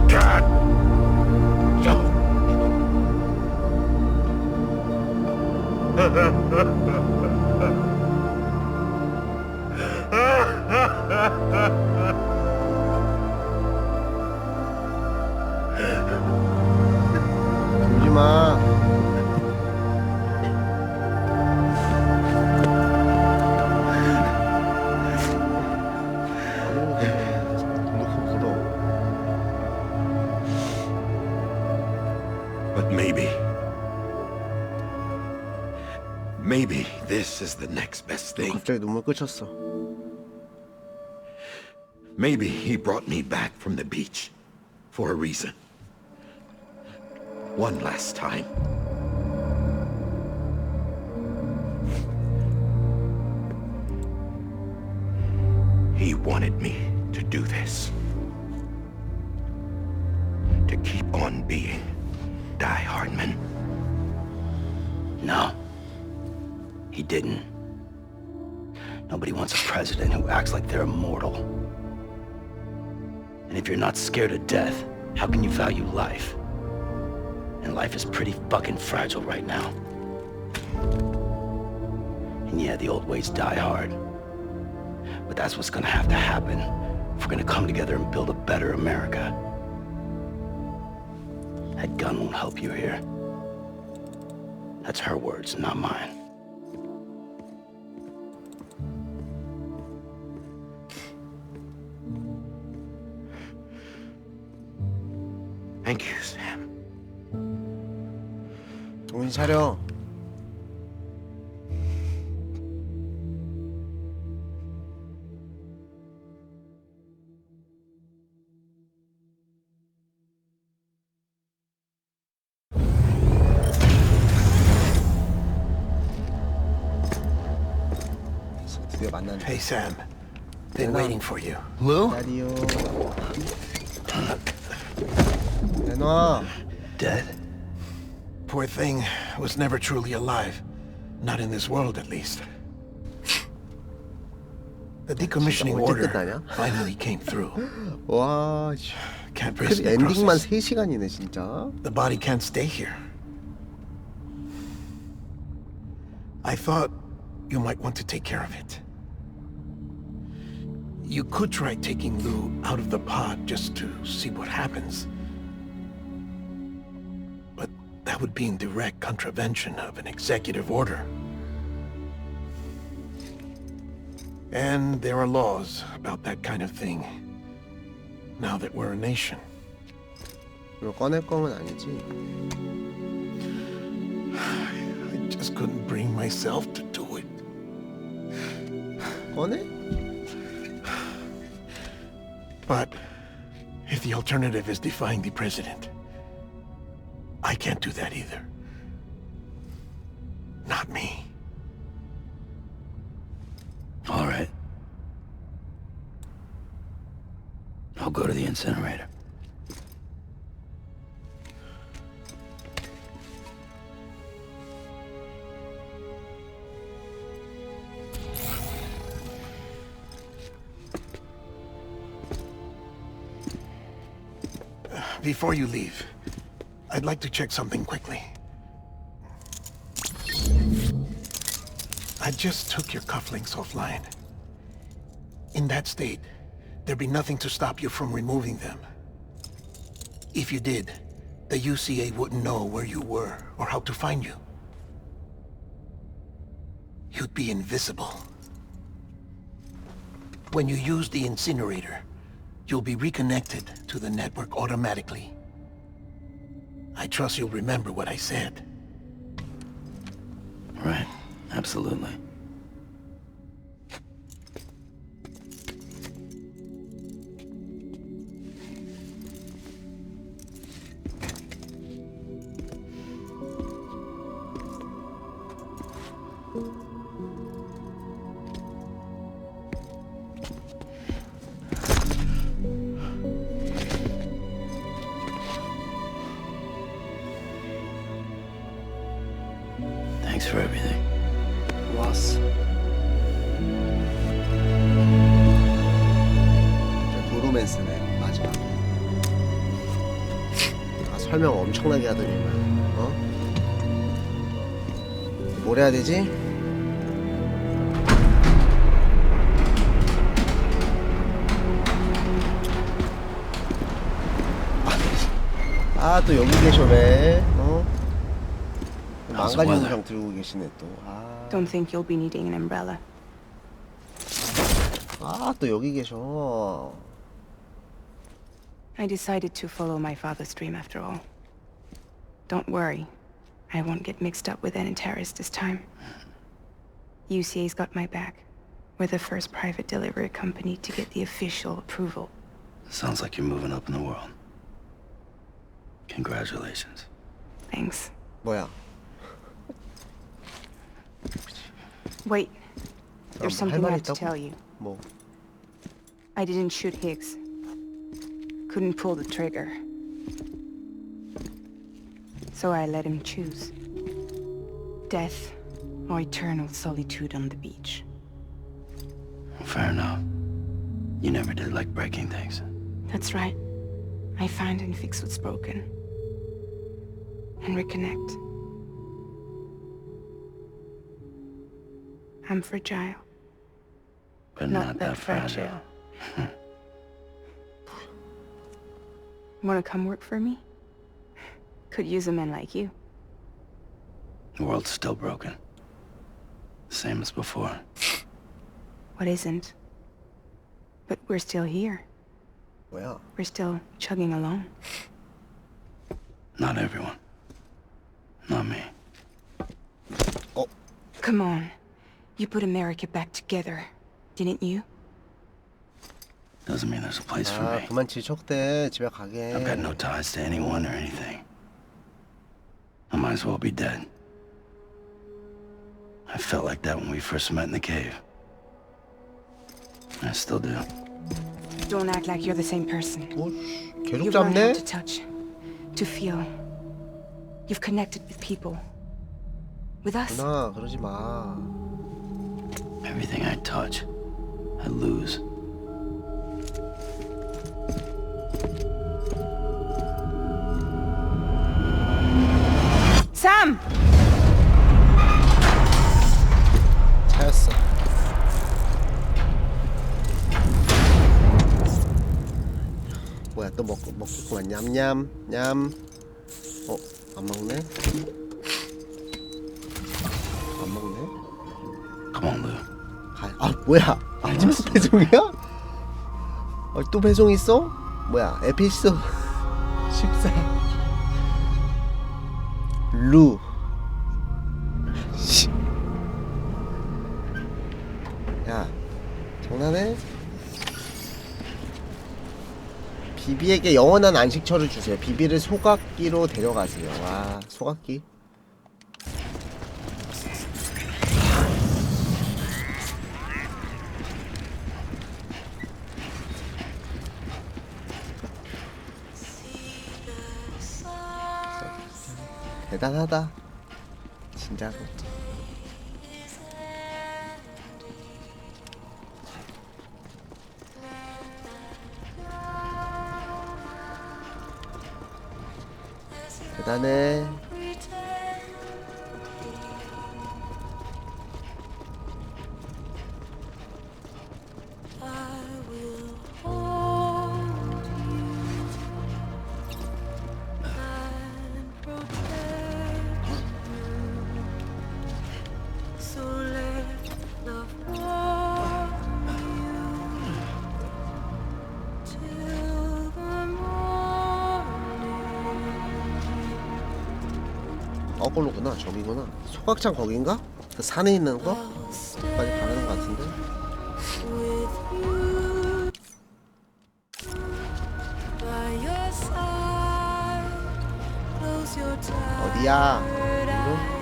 God! 울지 마. But maybe this is the next best thing. 갑자기 눈물 끄쳤어. Maybe he brought me back from the beach for a reason. One last time. He wanted me to do this. To keep on being Die Hardman. No. He didn't. Nobody wants a president who acts like they're immortal. And if you're not scared of death, how can you value life? And life is pretty fucking fragile right now. And yeah, the old ways die hard. But that's what's gonna have to happen if we're gonna come together and build a better America. That gun won't help you here. That's her words, not mine. 정신 차려. 드디어 만났네. Hey, Sam. Been Hello. waiting for you. Lou? 기다려. 내놔. Dead? Poor thing was never truly alive. Not in this world, at least. The decommissioning 언제 order 끝나냐? finally came through. 와, 씨. Can't 그 risk the 엔딩만 process. 3시간이네 진짜. The body can't stay here. I thought you might want to take care of it. You could try taking Lou out of the pod just to see what happens. But that would be in direct contravention of an executive order. And there are laws about that kind of thing, now that we're a nation. 이거 꺼낼 거면 아니지. I just couldn't bring myself to do it. 꺼내? But if the alternative is defying the president, I can't do that either. Not me. All right. I'll go to the incinerator. Before you leave, I'd like to check something quickly. I just took your cufflinks offline. In that state, there'd be nothing to stop you from removing them. If you did, the UCA wouldn't know where you were or how to find you. You'd be invisible. When you use the incinerator, you'll be reconnected to the network automatically. I trust you'll remember what I said. Right. Absolutely. Thanks for everything. 왔어. 도로맨스네 마지막. 아, 설명 엄청나게 하더니만. 어? 뭘 해야 되지? 아, 또 여기 계셔네. 어? 망가진 우정 들고 계시네 또. 아. Don't think you'll be needing an umbrella. 아, 또 여기 계셔. I decided to follow my father's dream after all. Don't worry. I won't get mixed up with any terrorists this time. UCA's got my back. We're the first private delivery company to get the official approval. Sounds like you're moving up in the world. Congratulations. Thanks. 뭐야? Wait. There's 할 something I 말이 have to 있다고? tell you. 뭐? I didn't shoot Higgs. Couldn't pull the trigger. So I let him choose. Death or eternal solitude on the beach. Fair enough. You never did like breaking things. That's right. I find and fix what's broken. And reconnect. I'm fragile. But not that fragile. Wanna come work for me? Could use a man like you. The world's still broken. Same as before. What isn't? But we're still here. 뭐야? We're still chugging along. Not everyone. Not me. Come on. You put America back together, didn't you? Doesn't mean there's a place for 아, me. 그만 질척대. 집에 가게. I've got no ties to anyone or anything. I might as well be dead. I felt like that when we first met in the cave. I still do. Don't act like you're the same person. 뭐, 계속 You've learned how 잡네? to touch, to feel. You've connected with people. With us. 누나, 그러지 마. Everything I touch, I lose. Sam! 차였어. 뭐야, 또 먹겠구만. 냠냠, 냠. 안 먹네? 안 먹네? Come on, Lou. 아, 뭐야? 마지막 배송이야? 또 배송 있어? 뭐야? 에피소드 14. 루. 야, 장난해? 비비에게 영원한 안식처를 주세요. 비비를 소각기로 데려가세요. 와, 소각기. 대단하다. 진짜로. 대단해. 거꾸로구나. 저기구나. 소각창 거긴가? 그 산에 있는 거? 까지 가는 거 같은데? 어디야? 이거?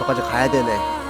저까지 가야 되네.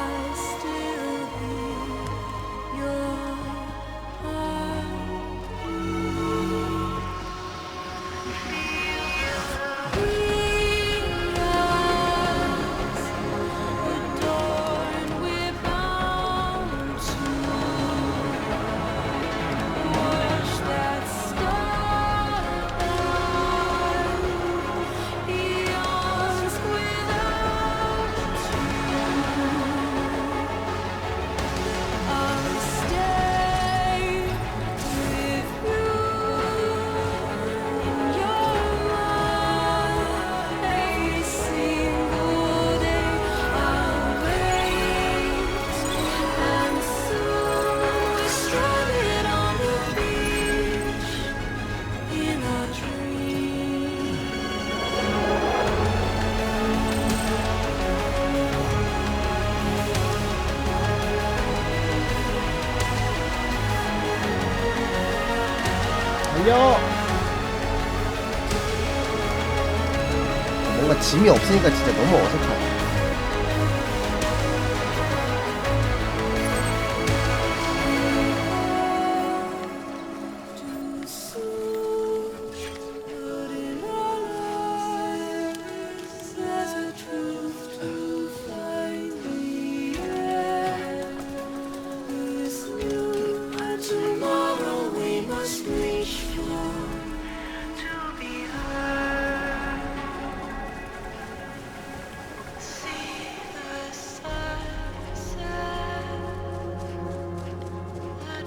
뭔가 짐이 없으니까 진짜 너무 어색하다.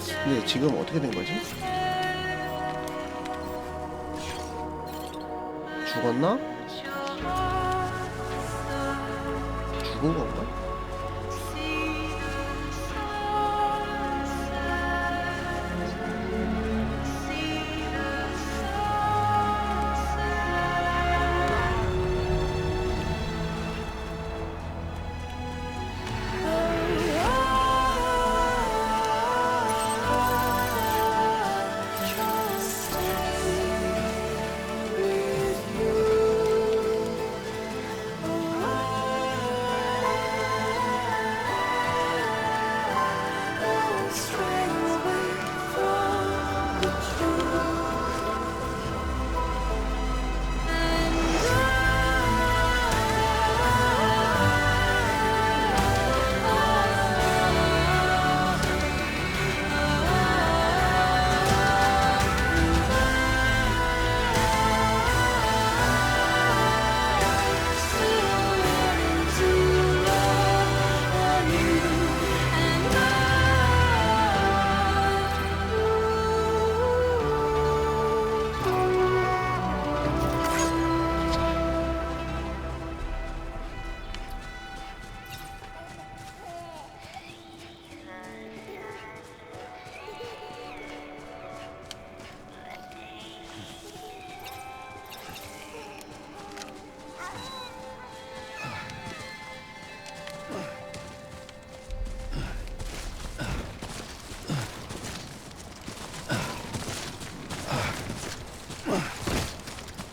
근데 지금 어떻게 된 거지? 죽었나? 죽은 건가?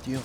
뛰어.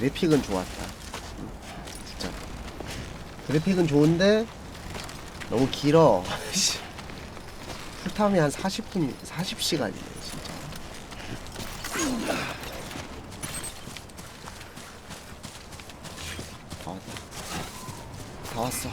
그래픽은 좋았다. 진짜 그래픽은 좋은데 너무 길어. 풀타임이 한 40분, 40시간이네 진짜. 다 왔다. 다 왔어.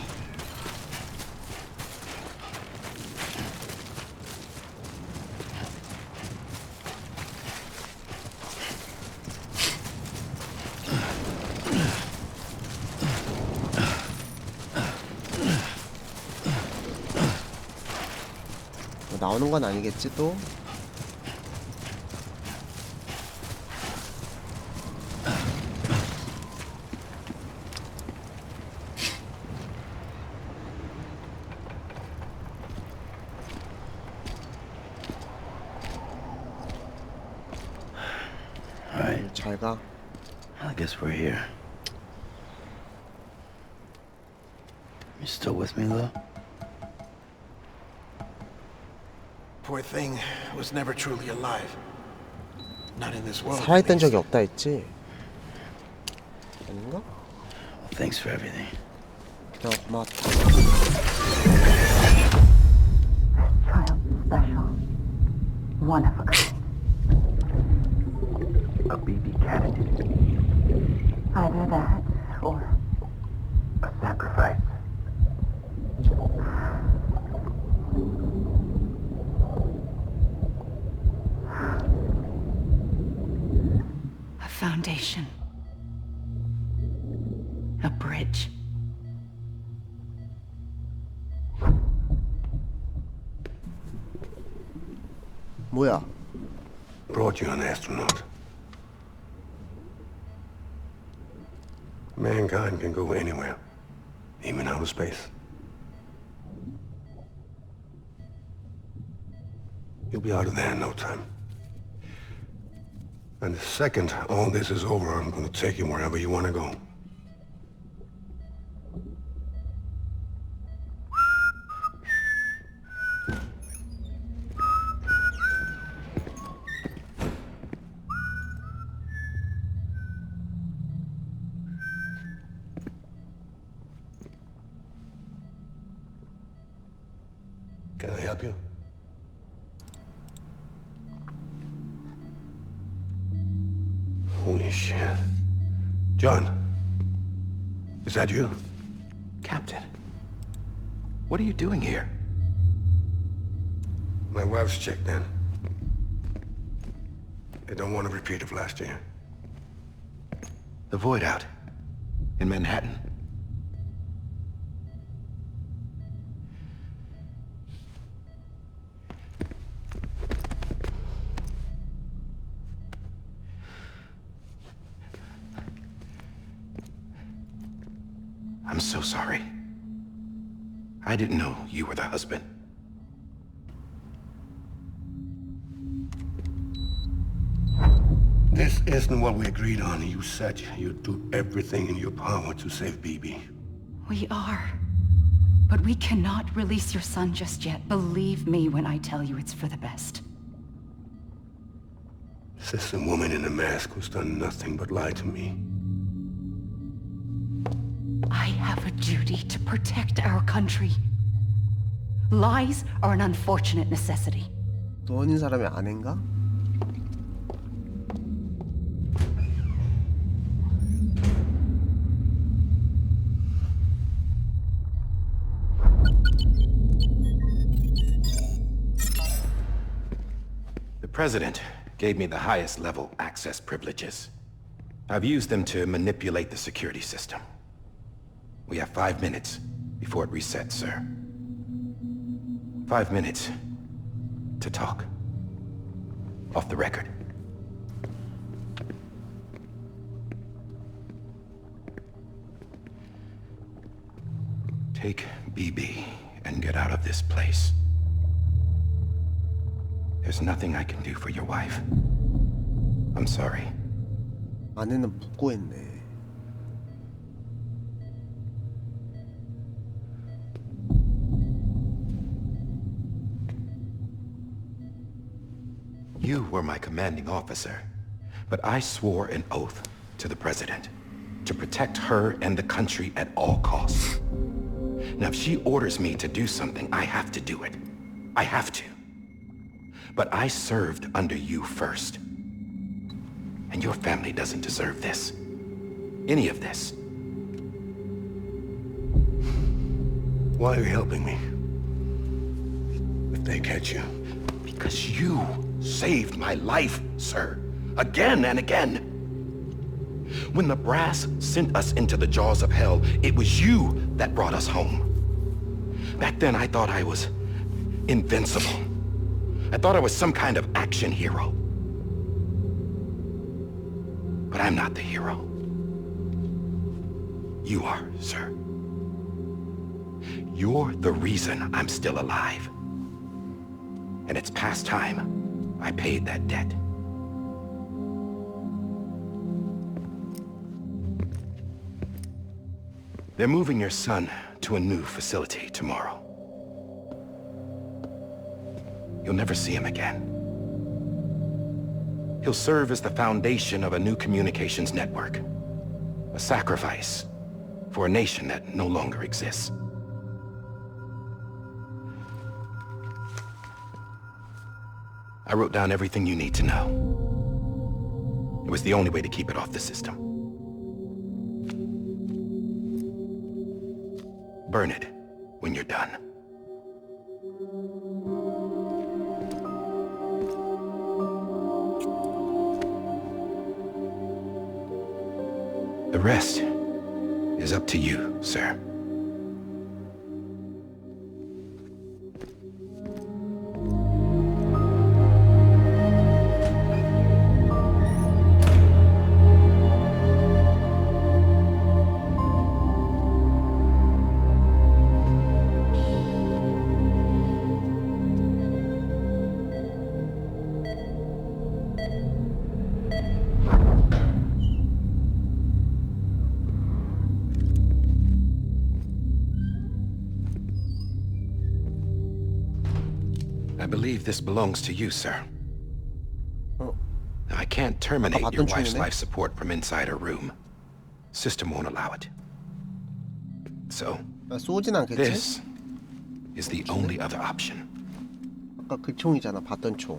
나오는 건 아니겠지 또? Alright, 잘 가. I guess we're here. You still with me, though? Poor thing was never truly alive. Not in this world. 살아있던 적이 없다 했지? 아닌가? Well, thanks for everything. 고맙다. Child special. One of a kind. A BB candidate. Either that or A sacrifice. A foundation. A bridge. 뭐야? Brought you an astronaut. Mankind can go anywhere, even outer space. You'll be out of there in no time. And the second all this is over, I'm going to take you wherever you want to go. Can I help you? Holy shit. John, is that you? Captain, what are you doing here? My wife's checked in. I don't want a repeat of last year. The void out in Manhattan. I'm so sorry. I didn't know you were the husband. This isn't what we agreed on. You said you'd do everything in your power to save BB. We are. But we cannot release your son just yet. Believe me when I tell you it's for the best. This is a woman in a mask who's done nothing but lie to me. I have a duty to protect our country. Lies are an unfortunate necessity. 너 아닌 사람의 아내인가? The President gave me the highest level access privileges. I've used them to manipulate the security system. We have 5 minutes before it resets, sir. 5 minutes to talk. Off the record. Take BB and get out of this place. There's nothing I can do for your wife. I'm sorry. 아내는 묻고 했네. You were my commanding officer, but I swore an oath to the President to protect her and the country at all costs. Now, if she orders me to do something, I have to do it. I have to. But I served under you first. And your family doesn't deserve this. Any of this. Why are you helping me? If they catch you. Because you saved my life, sir. Again and again. When the brass sent us into the jaws of hell, it was you that brought us home. Back then, I thought I was invincible. I thought I was some kind of action hero. But I'm not the hero. You are, sir. You're the reason I'm still alive. And it's past time I paid that debt. They're moving your son to a new facility tomorrow. You'll never see him again. He'll serve as the foundation of a new communications network. A sacrifice for a nation that no longer exists. I wrote down everything you need to know. It was the only way to keep it off the system. Burn it when you're done. The rest is up to you, sir. I believe this belongs to you, sir. Oh. Now, I can't terminate your 봤던 wife's 중이네. life support from inside her room. System won't allow it. So, 쏘진 않겠지? this is the only other option. 아까 그 총이잖아, 봤던 총.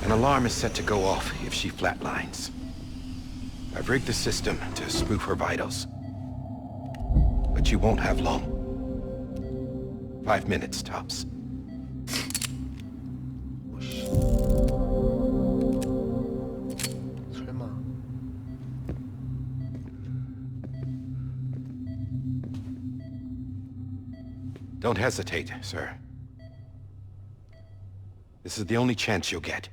An alarm is set to go off if she flatlines. I've rigged the system to spoof her vitals. But you won't have long. 5 minutes tops. 설마. Don't hesitate, sir. This is the only chance you'll get.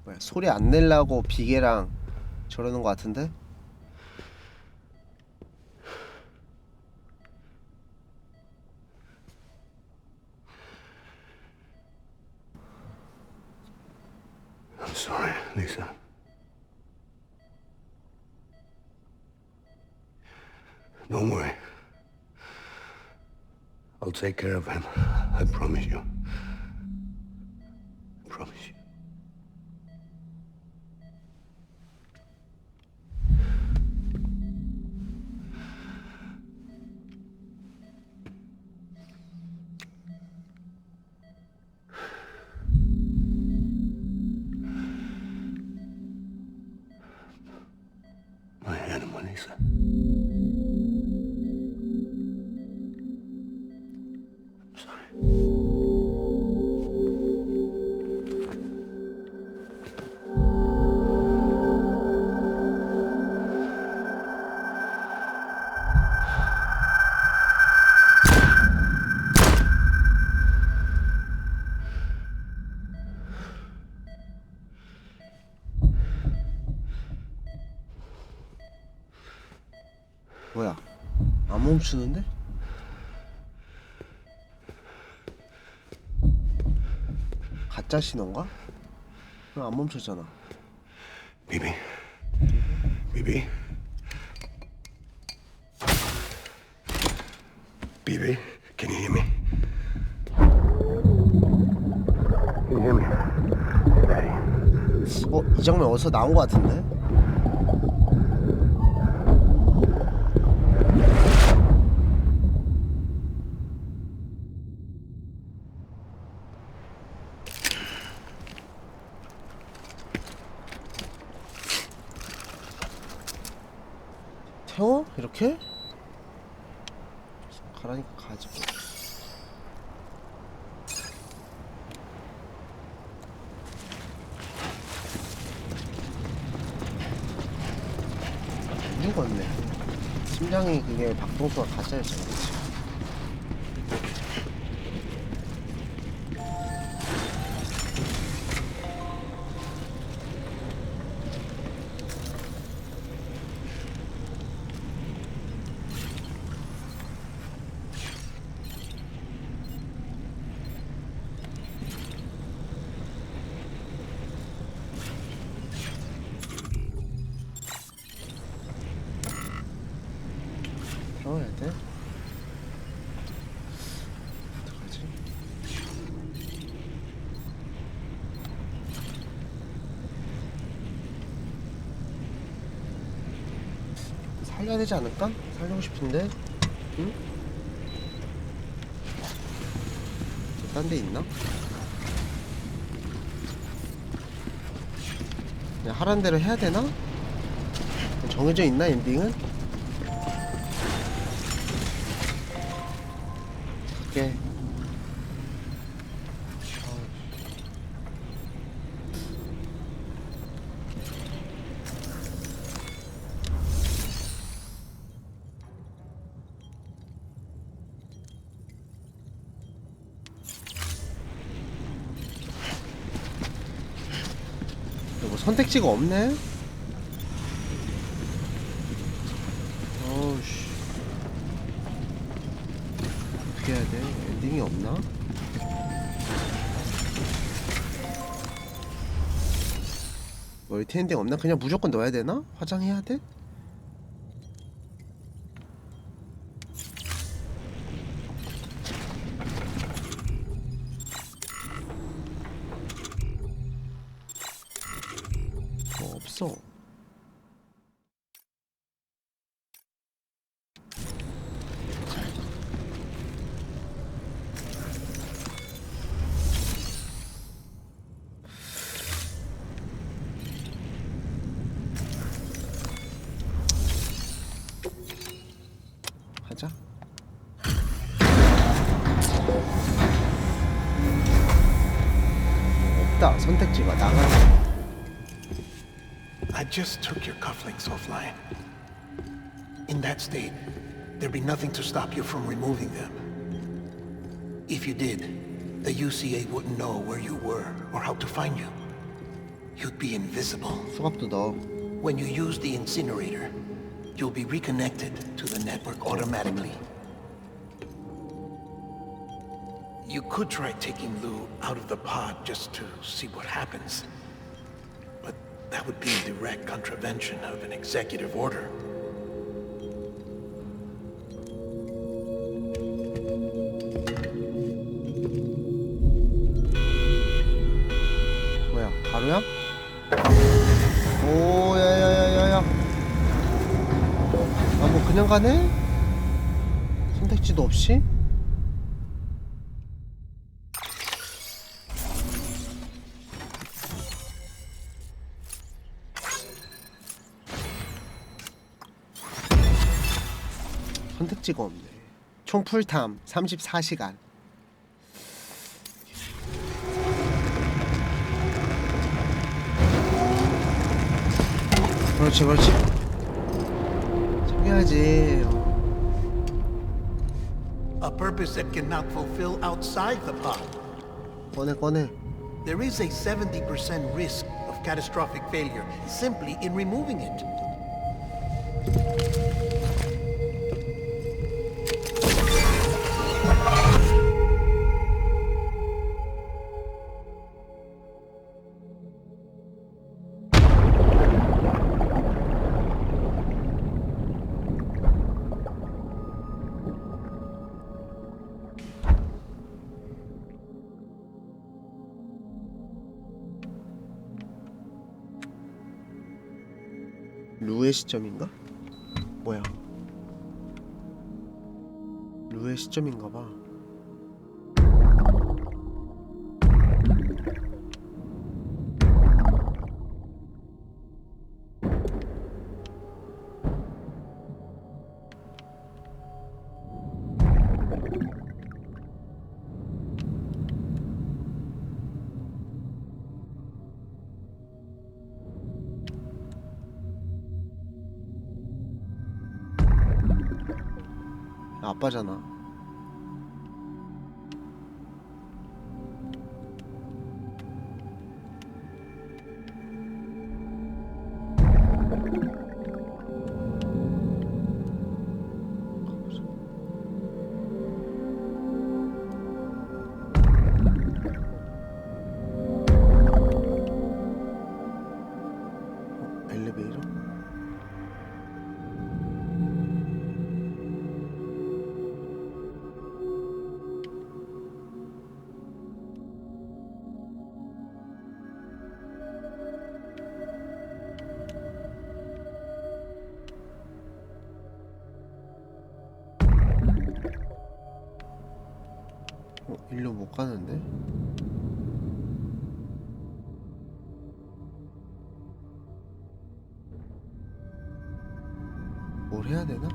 뭐야, 소리 안 내려고 비계랑 저러는 거 같은데? I'm sorry, Lisa. Don't worry. I'll take care of him. I promise you. I promise you. My animal, Lisa. I'm sorry. 뭐야? 안 멈추는데? 가짜 신호인가? 그럼 안 멈췄잖아. Bibi. Bibi. Bibi, can you hear me? Can you hear me? Daddy. 이 장면 어디서 나온 거 같은데? 태워? 이렇게? 가라니까 가지. 죽었네. 심장이 그게 박동수가 가짜였잖아, 그치? 들어가야 돼? 어떡하지? 살려야 되지 않을까? 살리고 싶은데? 응? 딴 데 있나? 그냥 하란 대로 해야 되나? 정해져 있나, 엔딩은? 갈게. 뭐 선택지가 없네? 어우씨, 어떻게 해야 돼? 엔딩이 없나? 멀티 엔딩 없나? 그냥 무조건 넣어야 되나? 화장해야 돼? 없어. 하자. 없다. 선택지가 나가네. I just took your cufflinks offline. In that state, there'd be nothing to stop you from removing them. If you did, the UCA wouldn't know where you were or how to find you. You'd be invisible. 수갑도 넣어. When you use the incinerator, you'll be reconnected to the network automatically. You could try taking Lou out of the pod just to see what happens. But that would be in direct contravention of an executive order. 뭐야, 바로야? 오, 야야야야야. 아, 뭐 그냥 가네? 선택지도 없이? 선택지가 없네. 총 풀탐 34시간. 그렇지 그렇지. 챙겨야지. A purpose that cannot fulfill outside the pod. 꺼내 꺼내. There is a 70% risk of catastrophic failure simply in removing it. 루의 시점인가? 뭐야? 루의 시점인가봐. 아빠잖아. 엘리베이터? 일로 못 가는데? 뭘 해야 되나?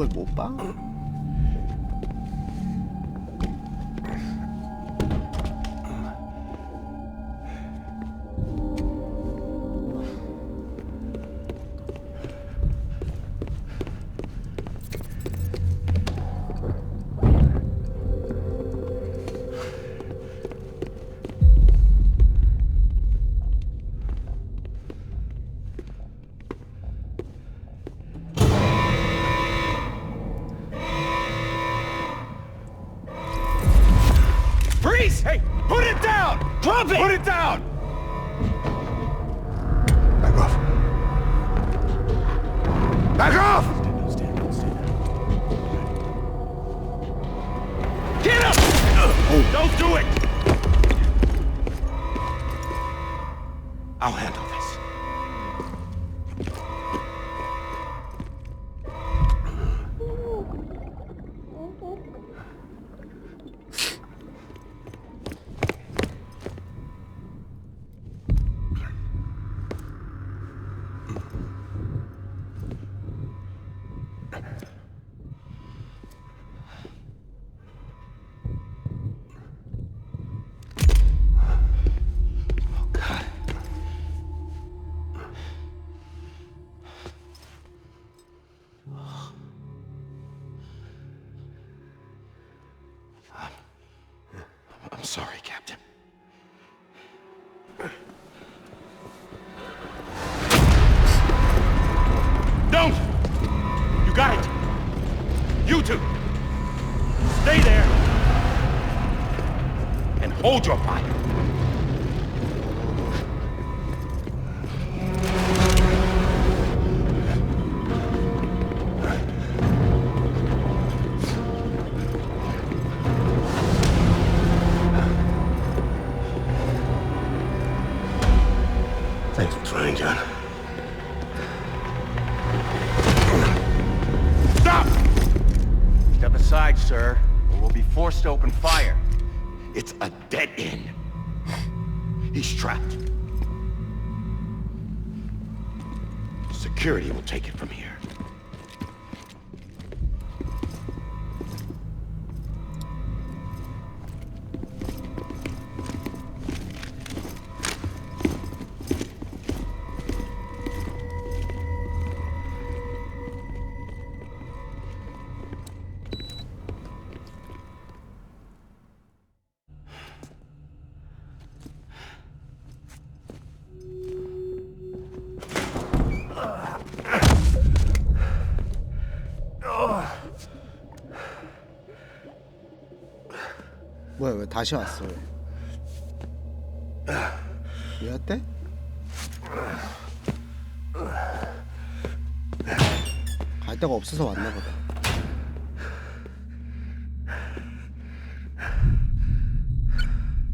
이걸 못 봐? Hey, put it down! Drop it! Put it down! Back off. Back off! Get up! Don't do it! I'll handle this. I'm sorry, Captain. Don't! You got it! You two! Stay there! And hold your fire! Thanks for trying, John. Stop! Step aside, sir, or we'll be forced to open fire. It's a dead end. He's trapped. Security will take it from here. 뭐야 왜 다시 왔어 왜 왔대? 갈 데가 없어서 왔나 보다.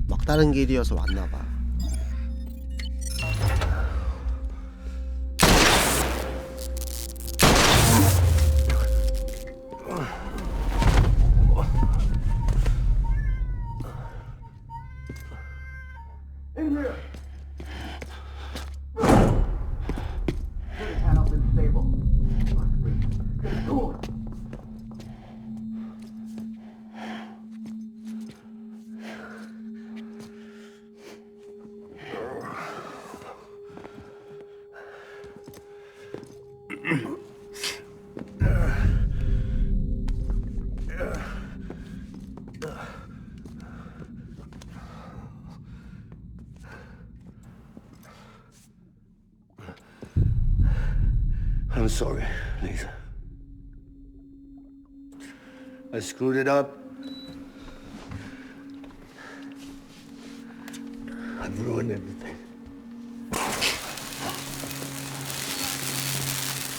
막다른 길이어서 왔나 봐. I'm sorry, Lisa. I screwed it up. I've ruined everything.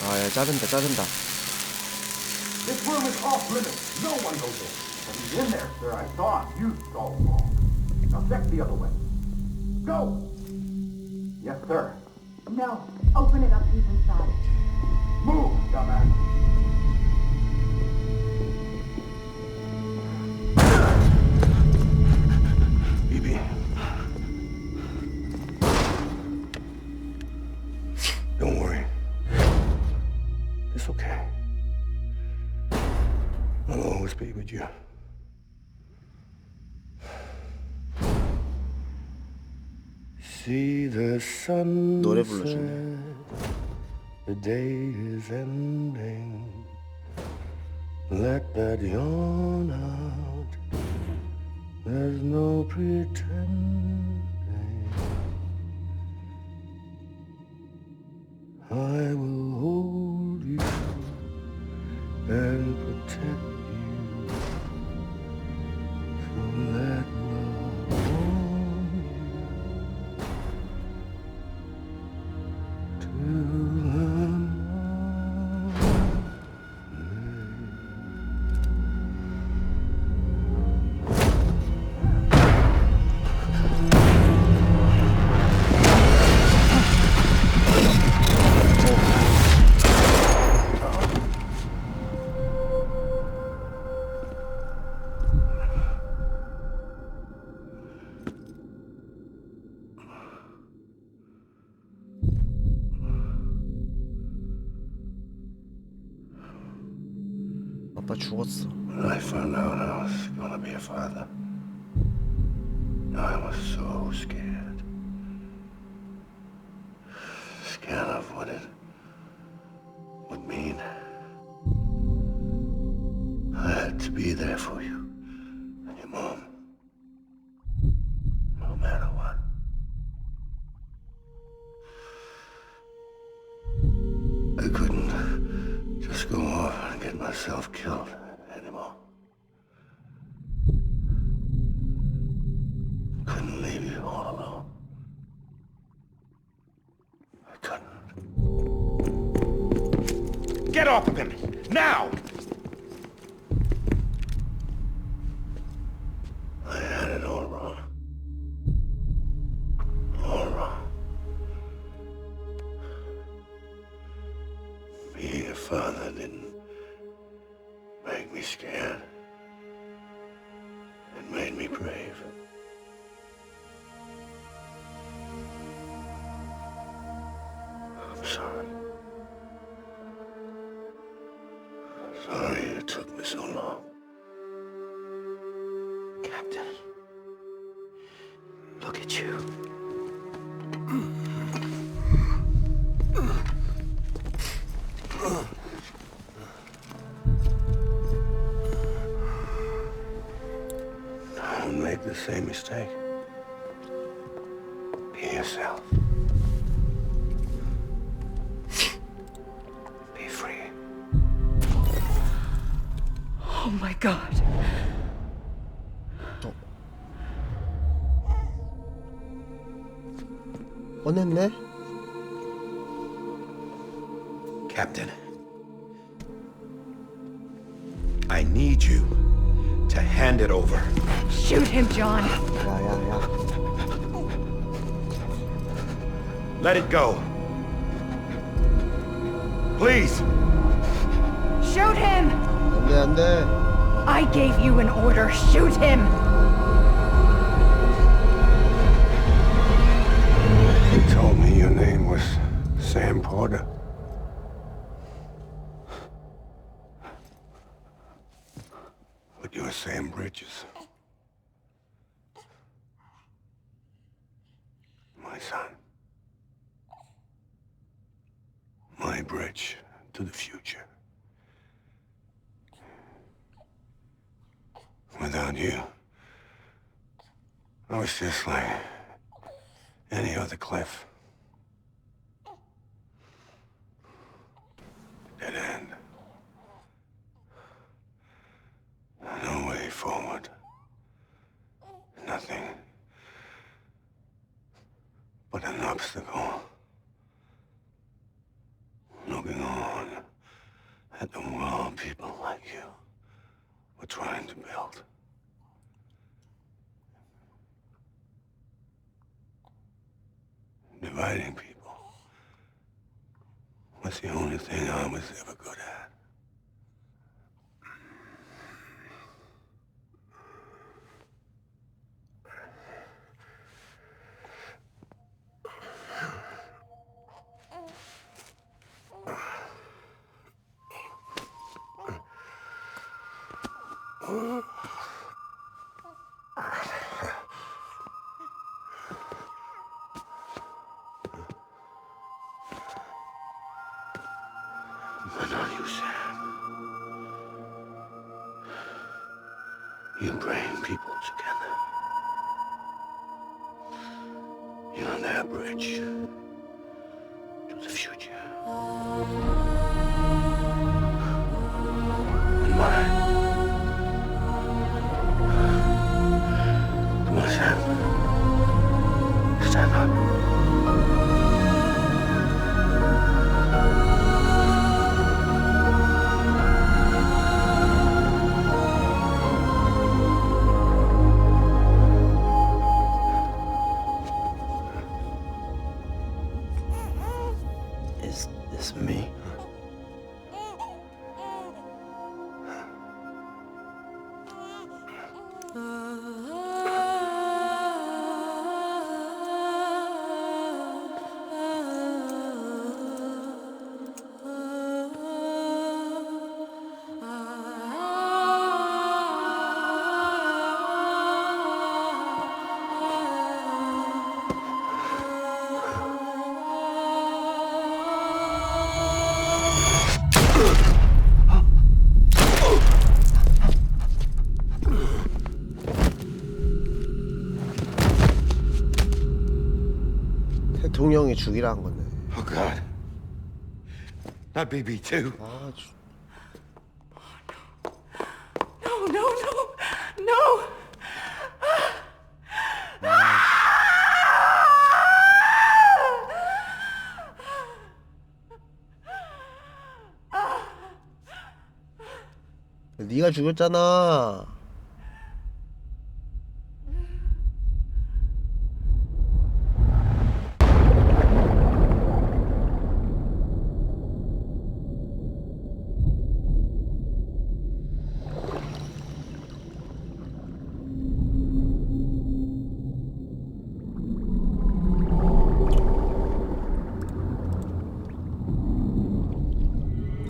아, 야, 자른다. This room is off limits. No one goes in. But he's in there, sir. I saw him. You saw him wrong. Now check the other way. Go! Yes, sir. No. Open it up deep inside. Move, dumbass. Bibi. Don't worry. It's okay. I'll always be with you. See the sun. 노래 불러주네. The day is ending. Let that yawn out. There's no pretending. I will hold you and protect you. So let love warm you till 아빠 죽었어. When I found out I was gonna be a father, I was so scared. Scared of what it would mean. I had to be there for you and your mom, no matter what. I couldn't just go off and get myself killed anymore. Couldn't leave you all alone. I couldn't. Get off of him! Now! I had it all wrong. All wrong. Being a father didn't make me scared. It made me brave. I'm sorry. Sorry it took me so long. Captain, look at you. Don't make the same mistake. Be yourself. Be free. Oh my God. 꺼냈네? Captain, I need you to hand it over. Shoot him, John. 야야야. Let it go. Please! Shoot him! 안돼 안돼. I gave you an order. Shoot him! You told me your name was Sam Porter. But you're Sam Bridges. My son. My bridge to the future. Without you, I was just like any other Cliff. Dead end. No way forward. Nothing but an obstacle. Looking on at the world people like you were trying to build. Dividing people was the only thing I was ever good at. But not you, Sam. You bring people together. You're on that bridge to the future. And mine. Come on, Sam. Stand up. Is this me? 대통령이 죽이라 한 거네. Oh, God. Not BB too. 아, No, no, no, no! 네가 죽였잖아.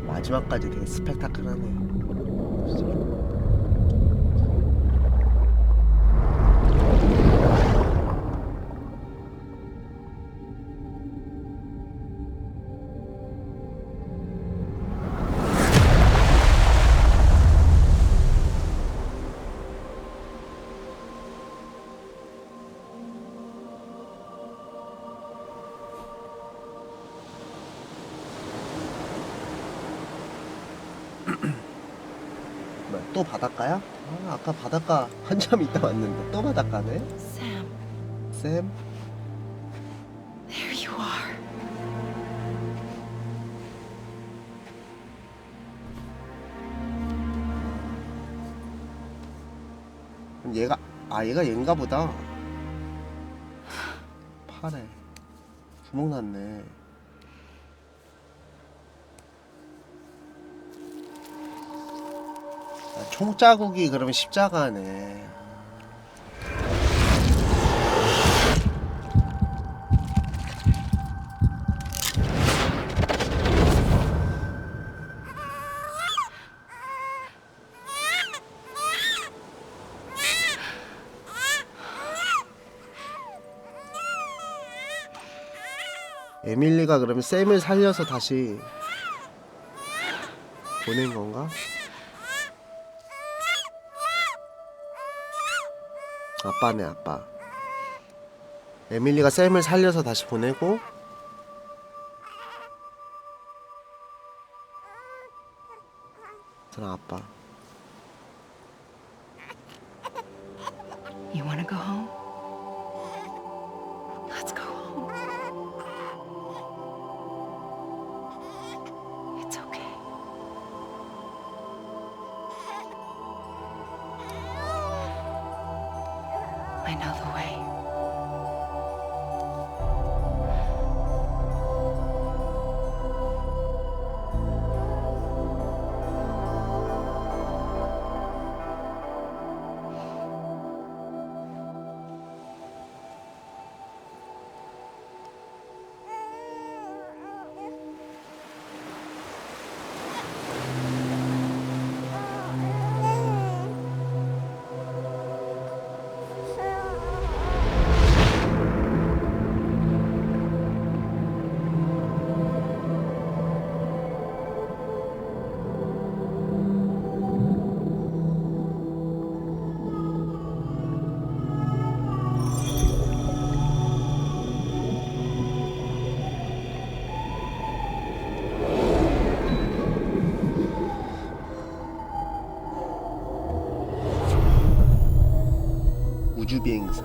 마지막까지 되게 스펙타클하네. 또 바닷가야? 아, 아까 바닷가 한참 있다 왔는데 또 바닷가네? Sam, 쌤? there you are. 얘가 얘인가 보다. 팔에 구멍 났네. 총자국이 그러면 십자가네. 에밀리가 그러면 샘을 살려서 다시 보낸 건가? 아빠네, 아빠. 에밀리가 샘을 살려서 다시 보내고 저는 아빠. You wanna go home? Let's go home. It's okay. I know the way. 비행사.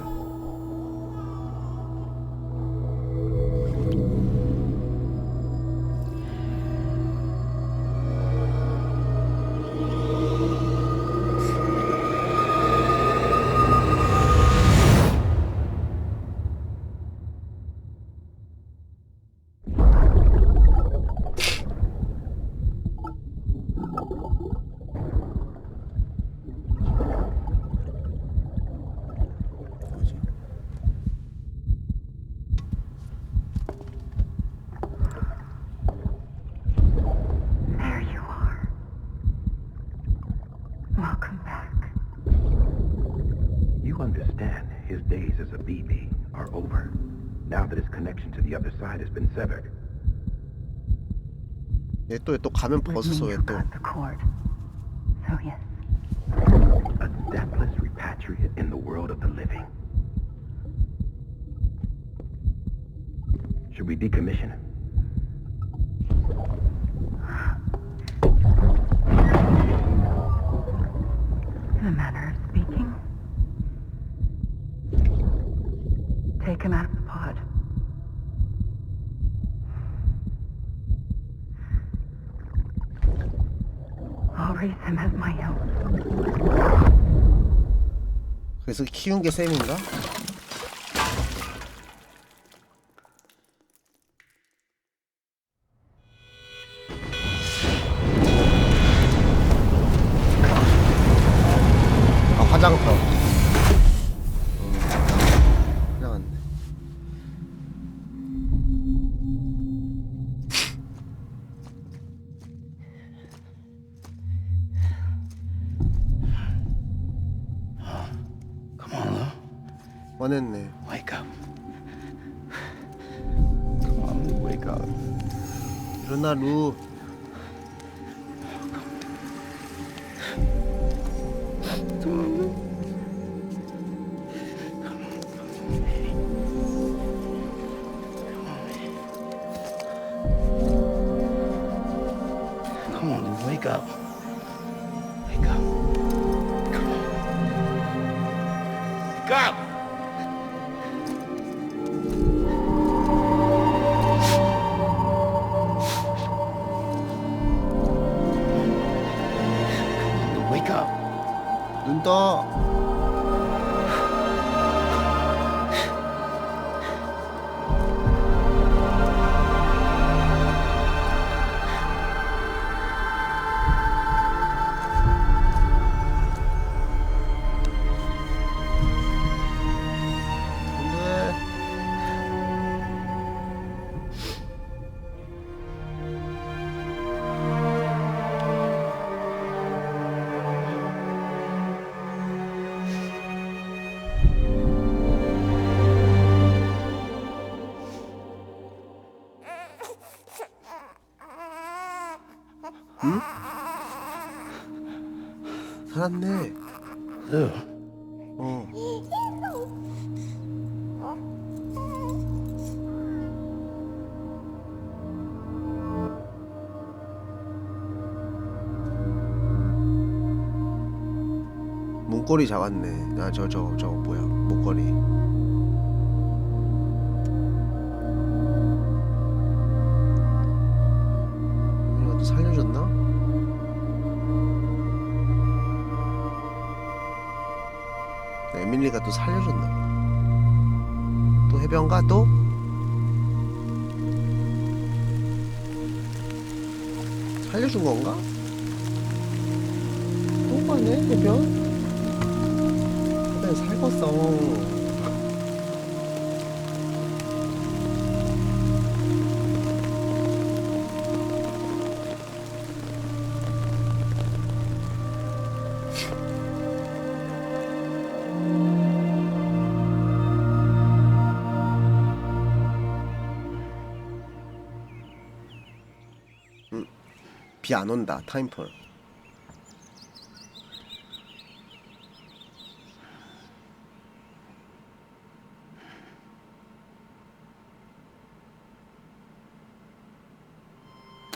얘 또 가면 벗어서 왜 또? A deathless repatriate in the world of the living. Should we decommission him? In a manner of speaking. Take him out of the pod. I'll raise him as my own. 그래서 키운 게 쌤인가? 아, 화장터. 화장한데. 원했네. Wake up. Come on, wake up. 일어나, 루. Come on, wake up. Wake up. Come on. Wake up! Wake up. 눈 떠. 응? 살았네. 어. 문고리 잡았네. 아, 저 뭐야? 목걸이. 이것도 살려줬나? 에밀리가 또 살려줬나? 또 해변가 또? 살려준 건가? 또 가네 해변? 해변 살겄어. 비 안 온다. 타임폴.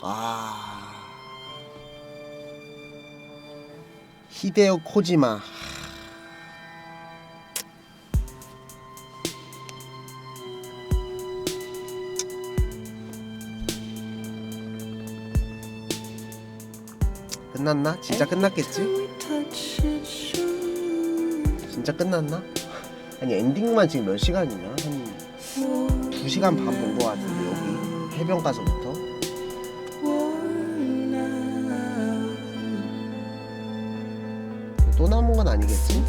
아, 히데오 코지마. 끝났나? 진짜 끝났겠지? 진짜 끝났나? 아니 엔딩만 지금 몇 시간이냐? 한 2시간 반 본 거 같은데 여기 해변 가서부터. 또 남은 건 아니겠지?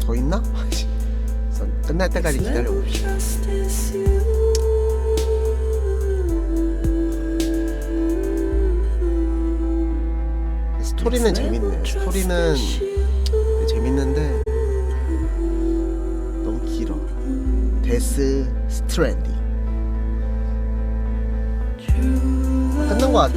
더 있나? 끝날 때까지 기다려봅시다. 스토리는 재밌네. 스토리는 재밌는데 너무 길어. 데스스트랜딩 끝난 거 같아.